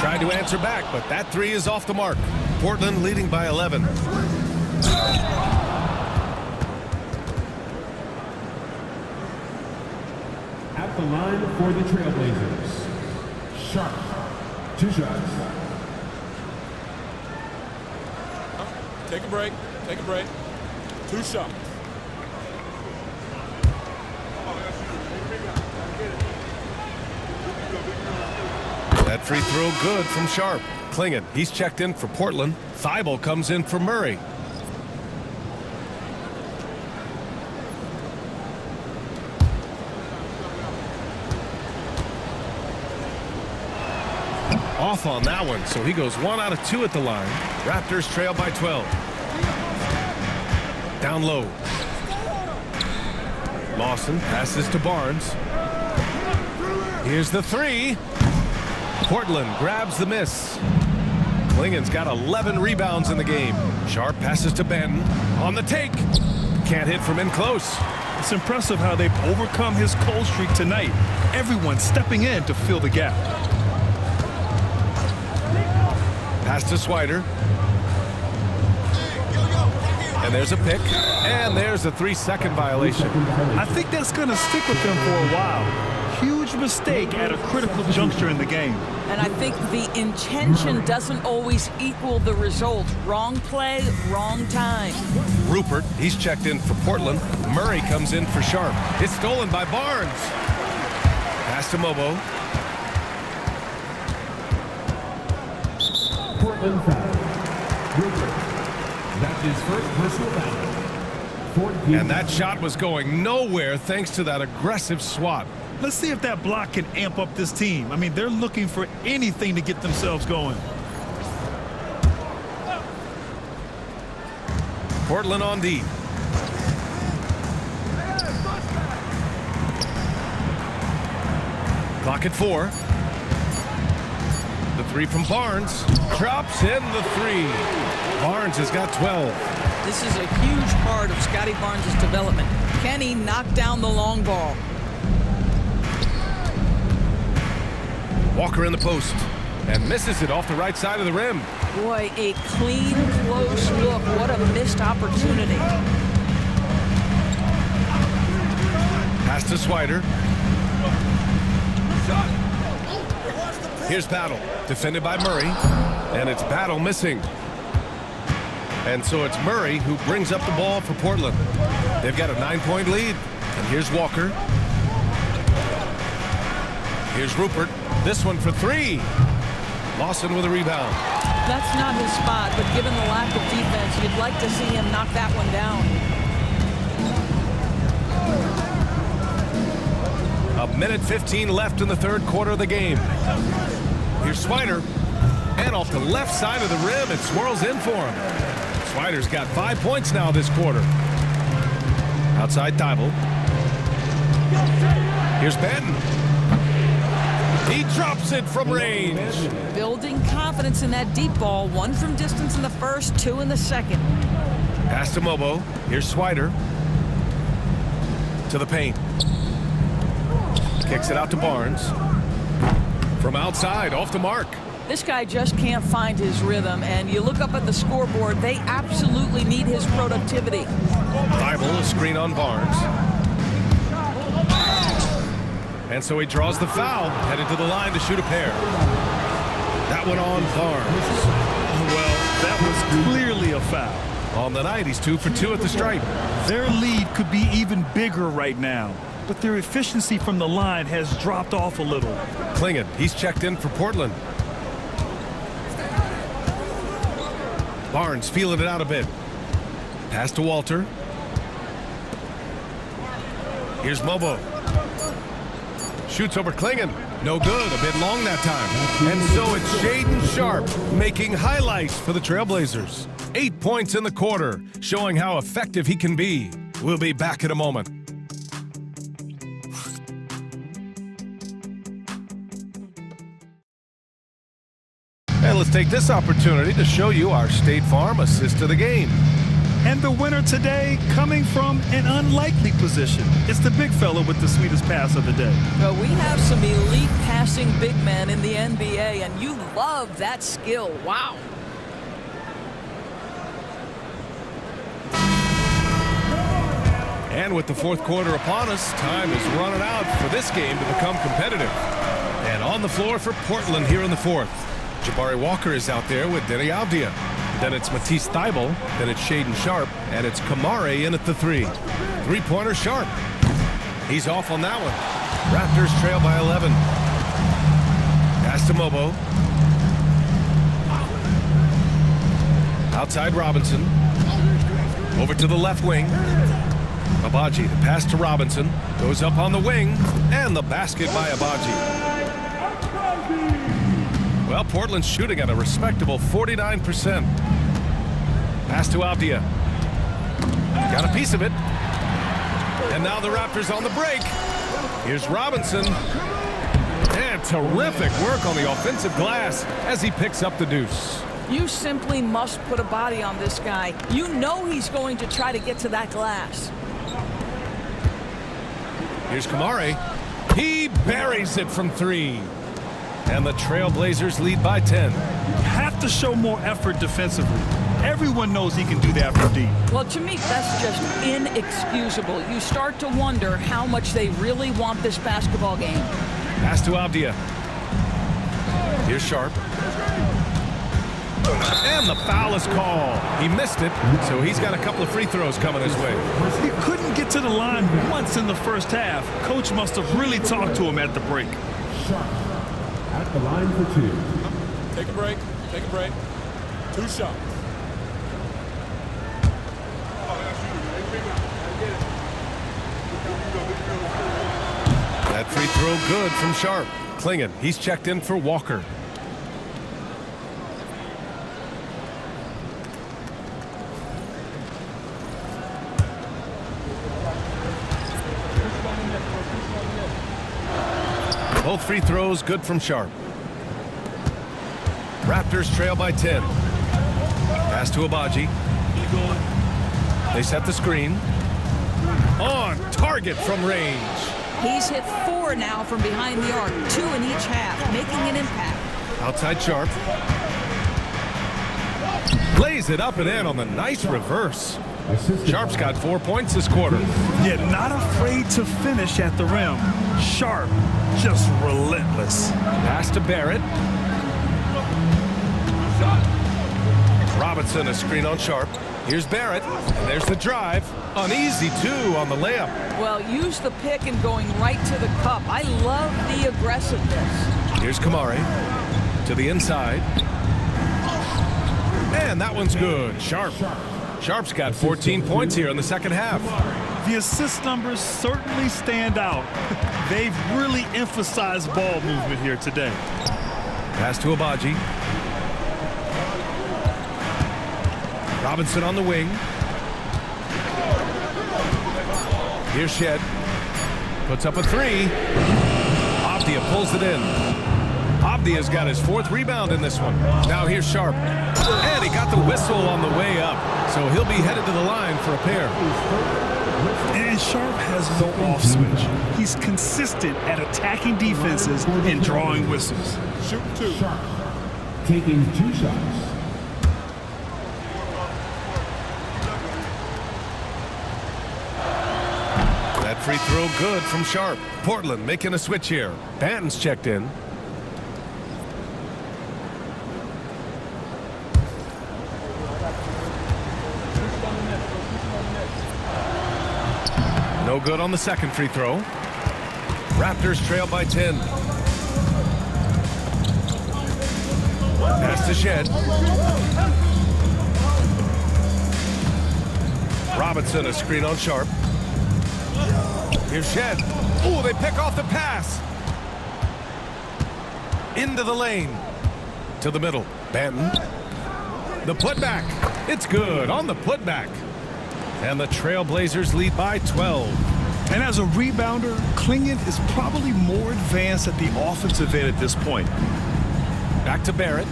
Tried to answer back, but that 3 is off the mark. Portland leading by 11. At the line for the Trailblazers, Sharp. 2 shots. Take a break. Take a break. 2 shots. That free throw good from Sharp. Klingon, he's checked in for Portland. Thibault comes in for Murray. Off on that one, so he goes 1 out of 2 at the line. Raptors trail by 12. Down low. Lawson passes to Barnes. Here's the 3. Portland grabs the miss. Klingon's got 11 rebounds in the game. Sharp passes to Benton. On the take. Can't hit from in close. It's impressive how they've overcome his cold streak tonight. Everyone stepping in to fill the gap. Pass to Swider. And there's a pick. And there's a 3-second violation. I think that's going to stick with them for a while. Huge mistake at a critical juncture in the game. And I think the intention doesn't always equal the result. Wrong play, wrong time. Rupert, he's checked in for Portland. Murray comes in for Sharp. It's stolen by Barnes. Pass to Mobo. Portland foul. Rupert. That's his first personal foul. And that shot was going nowhere thanks to that aggressive swat. Let's see if that block can amp up this team. I mean, they're looking for anything to get themselves going. Portland on D. Clock at 4. The 3 from Barnes. Drops in the 3. Barnes has got 12. This is a huge part of Scotty Barnes' development. Can he knock down the long ball? Walker in the post and misses it off the right side of the rim. Boy, a clean, close look. What a missed opportunity. Pass to Swider. Here's Battle, defended by Murray, and it's Battle missing. And so it's Murray who brings up the ball for Portland. They've got a 9-point lead. And here's Walker. Here's Rupert. This one for 3. Lawson with a rebound. That's not his spot, but given the lack of defense, you'd like to see him knock that one down. A minute 15 left in the third quarter of the game. Here's Swider. And off the left side of the rim, it swirls in for him. Swider's got 5 points now this quarter. Outside Thibault. Here's Benton. He drops it from range. Building confidence in that deep ball. 1 from distance in the first, 2 in the second. Pass to Mobo. Here's Swider. To the paint. Kicks it out to Barnes. From outside, off the mark. This guy just can't find his rhythm, and you look up at the scoreboard, they absolutely need his productivity. Thibault, a screen on Barnes. And so he draws the foul, headed to the line to shoot a pair. That one on Barnes. Well, that was clearly a foul. On the night, he's 2 for 2 at the stripe. Their lead could be even bigger right now, but their efficiency from the line has dropped off a little. Klingon, he's checked in for Portland. Barnes feeling it out a bit. Pass to Walter. Here's Mobo. Shoots over Klingon. No good. A bit long that time. And so it's Shaedon Sharp making highlights for the Trailblazers. 8 points in the quarter, showing how effective he can be. We'll be back in a moment. And let's take this opportunity to show you our State Farm assist of the game. And the winner today coming from an unlikely position. It's the big fella with the sweetest pass of the day. Well, we have some elite passing big men in the NBA, and you love that skill. Wow. And with the fourth quarter upon us, time is running out for this game to become competitive. And On the floor for Portland here in the fourth. Jabari Walker is out there with Denny Avdia. Then it's Matisse Thybulle. Then it's Shaden Sharp. And it's Kamare in at the three. Three-pointer Sharp. He's off on that one. Raptors trail by 11. Pass to Mobo. Outside Robinson. Over to the left wing. Abaji, the pass to Robinson. Goes up on the wing. And the basket by Abaji. Well, Portland's shooting at a respectable 49%. Pass to Avdia. Got a piece of it. And now the Raptors on the break. Here's Robinson. And terrific work on the offensive glass as he picks up the deuce. You simply must put a body on this guy. You know he's going to try to get to that glass. Here's Kamare. He buries it from three. And the Trailblazers lead by 10. Have to show more effort defensively. Everyone knows he can do that from deep. Well, to me, that's just inexcusable. You start to wonder how much they really want this basketball game. Pass to Avdia. Here's Sharp. And the foul is called. He missed it, so he's got a couple of free throws coming his way. He couldn't get to the line once in the first half. Coach must have really talked to him at the break. Sharp at the line for two. Take a break. Take a break. 2 shots. That free throw good from Sharp. Klingon, he's checked in for Walker. Both free throws good from Sharp. Raptors trail by 10. Pass to Abaji. They set the screen. On target from range. He's hit 4 now from behind the arc, 2 in each half, making an impact. Outside Sharp. Lays it up and in on the nice reverse. Sharp's got 4 points this quarter. Yet not afraid to finish at the rim. Sharp, just relentless. Pass to Barrett. Robinson, a screen on Sharp. Here's Barrett, and there's the drive. An easy 2 on the layup. Well, use the pick and going right to the cup. I love the aggressiveness. Here's Kamare to the inside. And that one's good. Sharp. Sharp's got 14 points here in the second half. The assist numbers certainly stand out. They've really emphasized ball movement here today. Pass to Abaji. Robinson on the wing. Here's Shed. Puts up a 3. Avdia pulls it in. Avdia's got his 4th rebound in this one. Now here's Sharp. And he got the whistle on the way up. So he'll be headed to the line for a pair. And Sharp has no off switch. He's consistent at attacking defenses and drawing whistles. Shoot 2. Sharp taking 2 shots. That free throw good from Sharp. Portland making a switch here. Banton's checked in. No good on the second free throw. Raptors trail by 10. Pass to Shed. Robinson, a screen on Sharp. Here's Shed. Oh, they pick off the pass. Into the lane. To the middle. Banton. The putback. It's good on the putback. And the Trailblazers lead by 12. And as a rebounder, Klingon is probably more advanced at the offensive end at this point. Back to Barrett.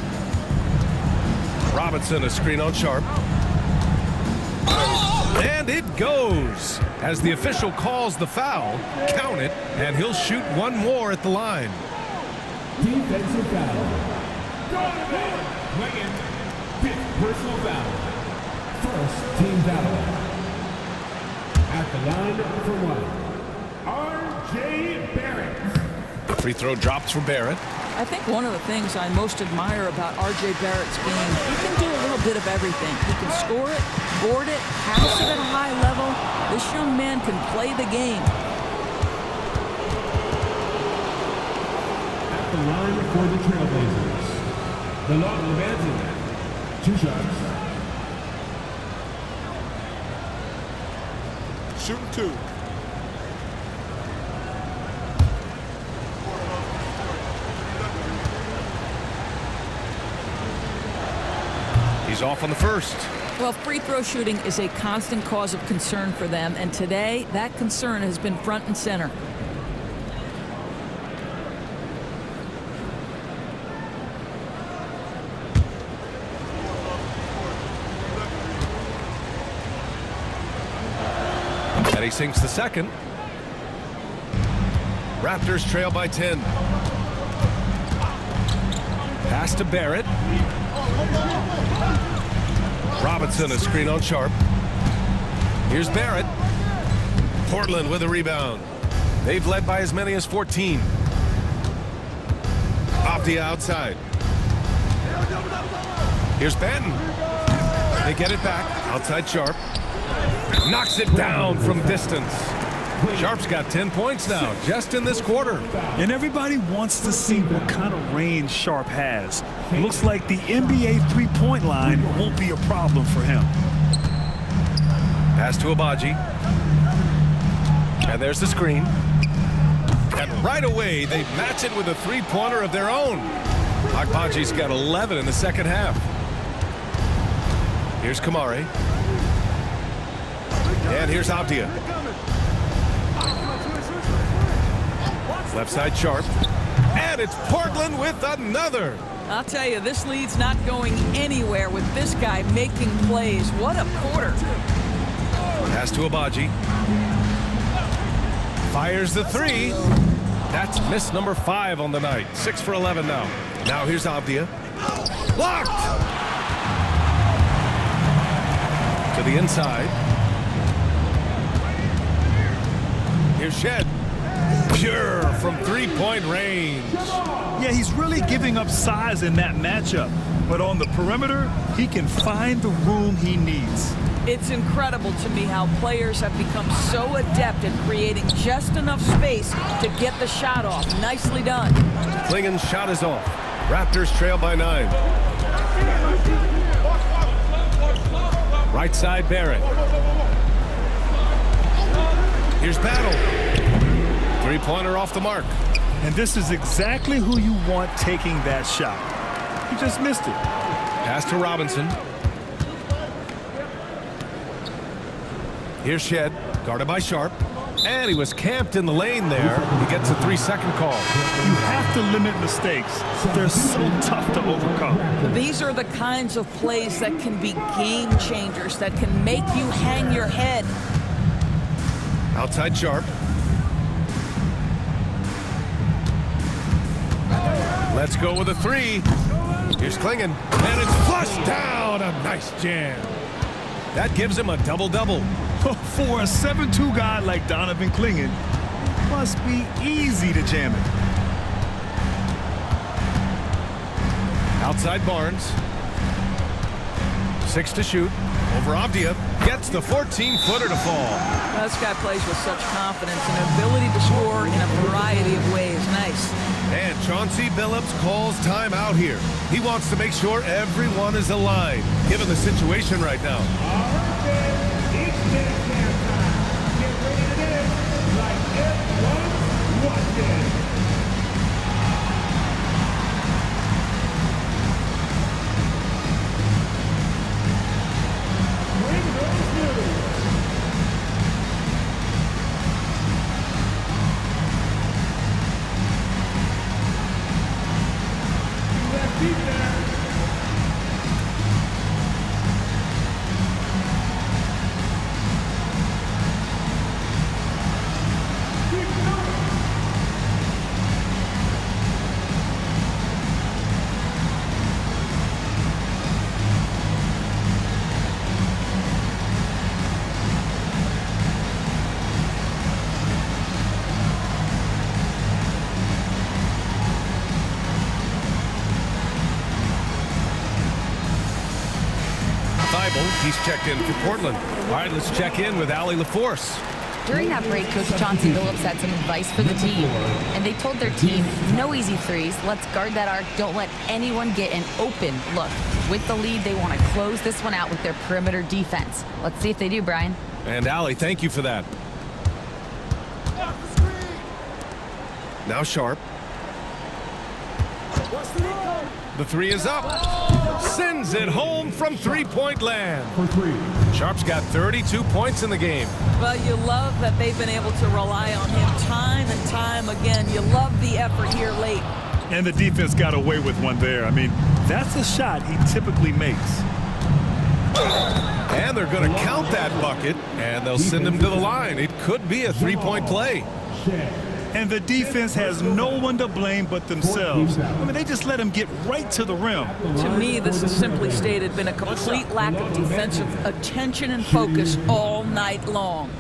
Robinson, a screen on Sharp. And it goes. As the official calls the foul, count it, and he'll shoot one more at the line. Defensive foul. Klingon, 5th personal foul. 1st team foul. At the line for 1, R.J. Barrett. Free throw drops for Barrett. I think one of the things I most admire about R.J. Barrett's game, he can do a little bit of everything. He can score it, board it, pass it at a high level. This young man can play the game. At the line for the Trailblazers, the Lawton Vanzant. 2 shots. Shooting 2. He's off on the first. Well, free throw shooting is a constant cause of concern for them, and today that concern has been front and center. And he sinks the second. Raptors trail by 10. Pass to Barrett. Robinson, a screen on Sharp. Here's Barrett. Portland with a rebound. They've led by as many as 14. Optia outside. Here's Benton. They get it back. Outside Sharp. Knocks it down from distance. Sharp's got 10 points now, just in this quarter. And everybody wants to see what kind of range Sharp has. Looks like the NBA three-point line won't be a problem for him. Pass to Abaji. And there's the screen. And right away, they match it with a three-pointer of their own. Abaji's got 11 in the second half. Here's Kamari. And here's Abdia. Left side Sharp. And it's Portland with another. I'll tell you, this lead's not going anywhere with this guy making plays. What a quarter. Pass to Abaji. Fires the three. That's miss number 5 on the night. 6 for 11 now. Now here's Abdia. Blocked! To the inside. Here's Shed. Pure from three-point range. Yeah, he's really giving up size in that matchup. But on the perimeter, he can find the room he needs. It's incredible to me how players have become so adept at creating just enough space to get the shot off. Nicely done. Klingen's shot is off. Raptors trail by 9. Right side Barrett. Here's Battle. Three-pointer off the mark. And this is exactly who you want taking that shot. He just missed it. Pass to Robinson. Here's Shed, guarded by Sharp. And he was camped in the lane there. He gets a 3-second call. You have to limit mistakes. They're so tough to overcome. These are the kinds of plays that can be game changers, that can make you hang your head. Outside Sharp. Let's go with a 3. Here's Klingen. And it's flushed down. A nice jam. That gives him a double-double. For a 7'2" guy like Donovan Klingen, must be easy to jam it. Outside Barnes. 6 to shoot. Over Avdia. Gets the 14-footer to fall. Well, this guy plays with such confidence and ability to score in a variety of ways. Nice. And Chauncey Billups calls time out here. He wants to make sure everyone is aligned, given the situation right now. All right, then. It's dance time. Get ready to dance like everyone's watching. Bring those moves. Left feet there. Thibault. He's checked in for Portland. All right, let's check in with Allie LaForce. During that break, Coach Chauncey Billups had some advice for the team. And they told their team, no easy threes. Let's guard that arc. Don't let anyone get an open look. With the lead, they want to close this one out with their perimeter defense. Let's see if they do, Brian. And Allie, thank you for that. Now Sharp. The three is up. Sends it home from three-point land. Sharp's got 32 points in the game. Well, you love that they've been able to rely on him time and time again. You love the effort here late. And the defense got away with one there. I mean, that's a shot he typically makes. And they're going to count that bucket, and they'll send him to the line. It could be a three-point play. And the defense has no one to blame but themselves. I mean, they just let him get right to the rim. To me, this is simply stated been a complete lack of defensive attention and focus all night long.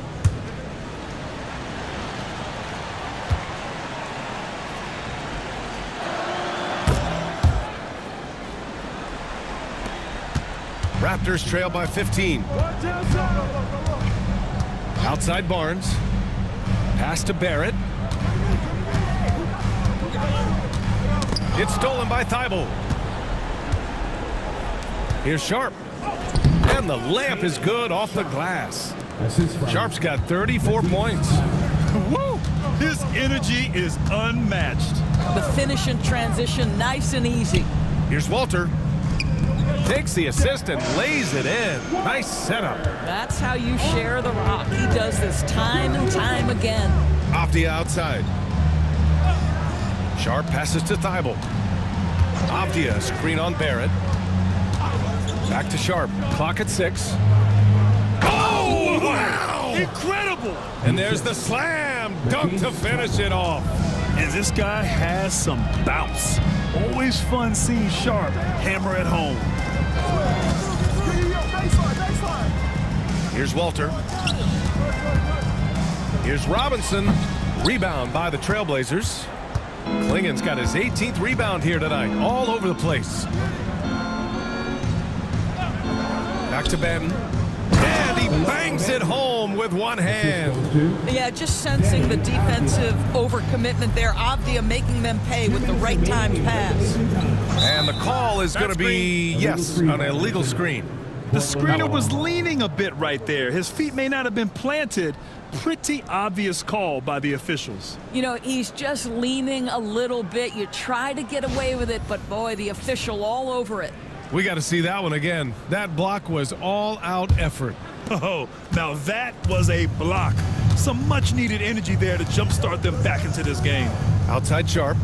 Raptors trail by 15. Outside Barnes. Pass to Barrett. It's stolen by Thibault. Here's Sharp. And the layup is good off the glass. Sharp's got 34 points. Woo! His energy is unmatched. The finish in transition, nice and easy. Here's Walter. Takes the assist and lays it in. Nice setup. That's how you share the rock. He does this time and time again. Off the outside. Sharp passes to Thibault. Avdia, screen on Barrett. Back to Sharp. Clock at 6. Oh, wow! Incredible! And there's the slam dunk to finish it off. And this guy has some bounce. Always fun seeing Sharp hammer at home. Here's Walter. Here's Robinson. Rebound by the Trailblazers. Klingen's got his 18th rebound here tonight, all over the place. Back to Ben. And he bangs it home with one hand. Yeah, just sensing the defensive overcommitment there. Avdia making them pay with the right timed pass. And the call is going to be, yes, an illegal screen. The screener was leaning a bit right there. His feet may not have been planted. Pretty obvious call by the officials. You know, he's just leaning a little bit. You try to get away with it, but boy, the official all over it. We got to see that one again. That block was all-out effort. Oh, now that was a block. Some much-needed energy there to jumpstart them back into this game. Outside Sharp.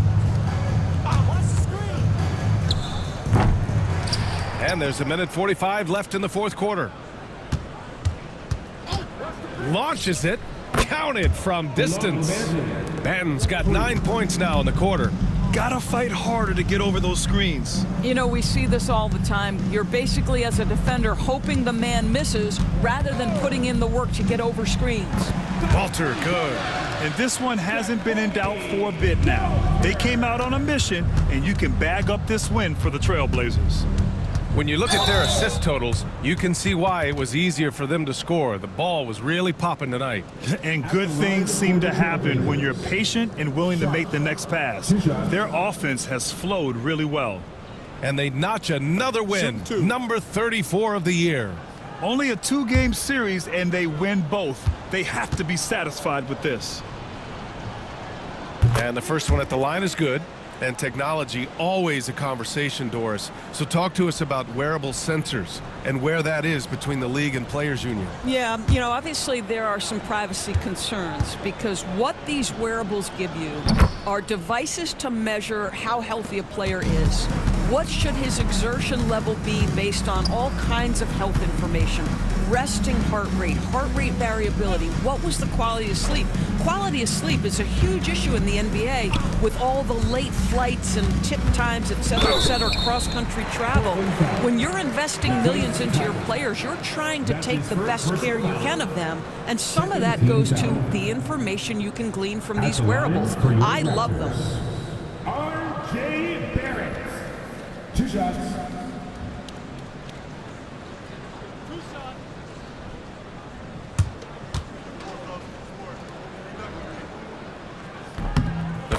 And there's 1:45 left in the fourth quarter. Launches it. Counted from distance. Ben's got 9 points now in the quarter. Gotta fight harder to get over those screens. You know, we see this all the time. You're basically, as a defender, hoping the man misses rather than putting in the work to get over screens. Walter, good. And this one hasn't been in doubt for a bit now. They came out on a mission, and you can bag up this win for the Trailblazers. When you look at their assist totals, you can see why it was easier for them to score. The ball was really popping tonight. And good things seem to happen when you're patient and willing to make the next pass. Their offense has flowed really well. And they notch another win, number 34 of the year. Only a 2-game series, and they win both. They have to be satisfied with this. And the first one at the line is good. And technology, always a conversation, Doris. So talk to us about wearable sensors and where that is between the league and players union. Yeah, you know, obviously there are some privacy concerns because what these wearables give you are devices to measure how healthy a player is. What should his exertion level be based on all kinds of health information? Resting heart rate variability. What was the quality of sleep? Quality of sleep is a huge issue in the NBA with all the late flights and tip times, et cetera, cross-country travel. When you're investing millions into your players, you're trying to take the best care you can of them, and some of that goes to the information you can glean from these wearables. I love them. R.J. Barrett. 2 shots.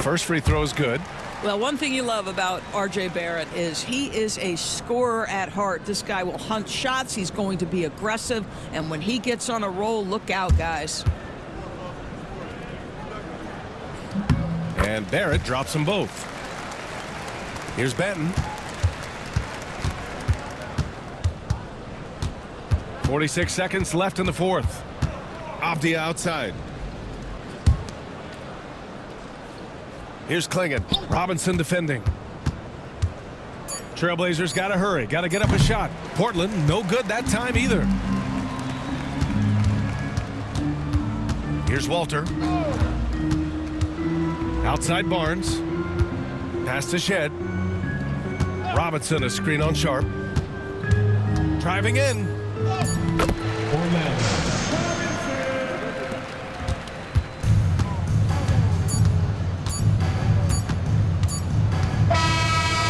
First free throw is good. Well, one thing you love about R.J. Barrett is he is a scorer at heart. This guy will hunt shots. He's going to be aggressive. And when he gets on a roll, look out, guys. And Barrett drops them both. Here's Benton. 46 seconds left in the fourth. Abdia outside. Here's Klingon. Robinson defending. Trailblazers got to hurry. Got to get up a shot. Portland, no good that time either. Here's Walter. Outside Barnes. Pass to Shed. Robinson, a screen on Sharp. Driving in.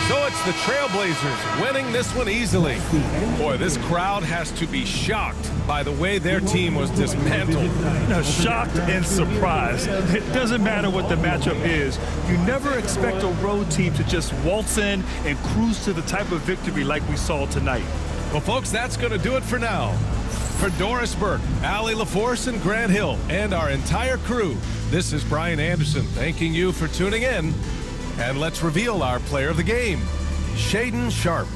So it's the Trailblazers winning this one easily. Boy, this crowd has to be shocked by the way their team was dismantled. Shocked and surprised. It doesn't matter what the matchup is. You never expect a road team to just waltz in and cruise to the type of victory like we saw tonight. Well, folks, that's going to do it for now. For Doris Burke, Allie LaForce, and Grant Hill, and our entire crew, this is Brian Anderson thanking you for tuning in. And let's reveal our player of the game, Shaedon Sharpe.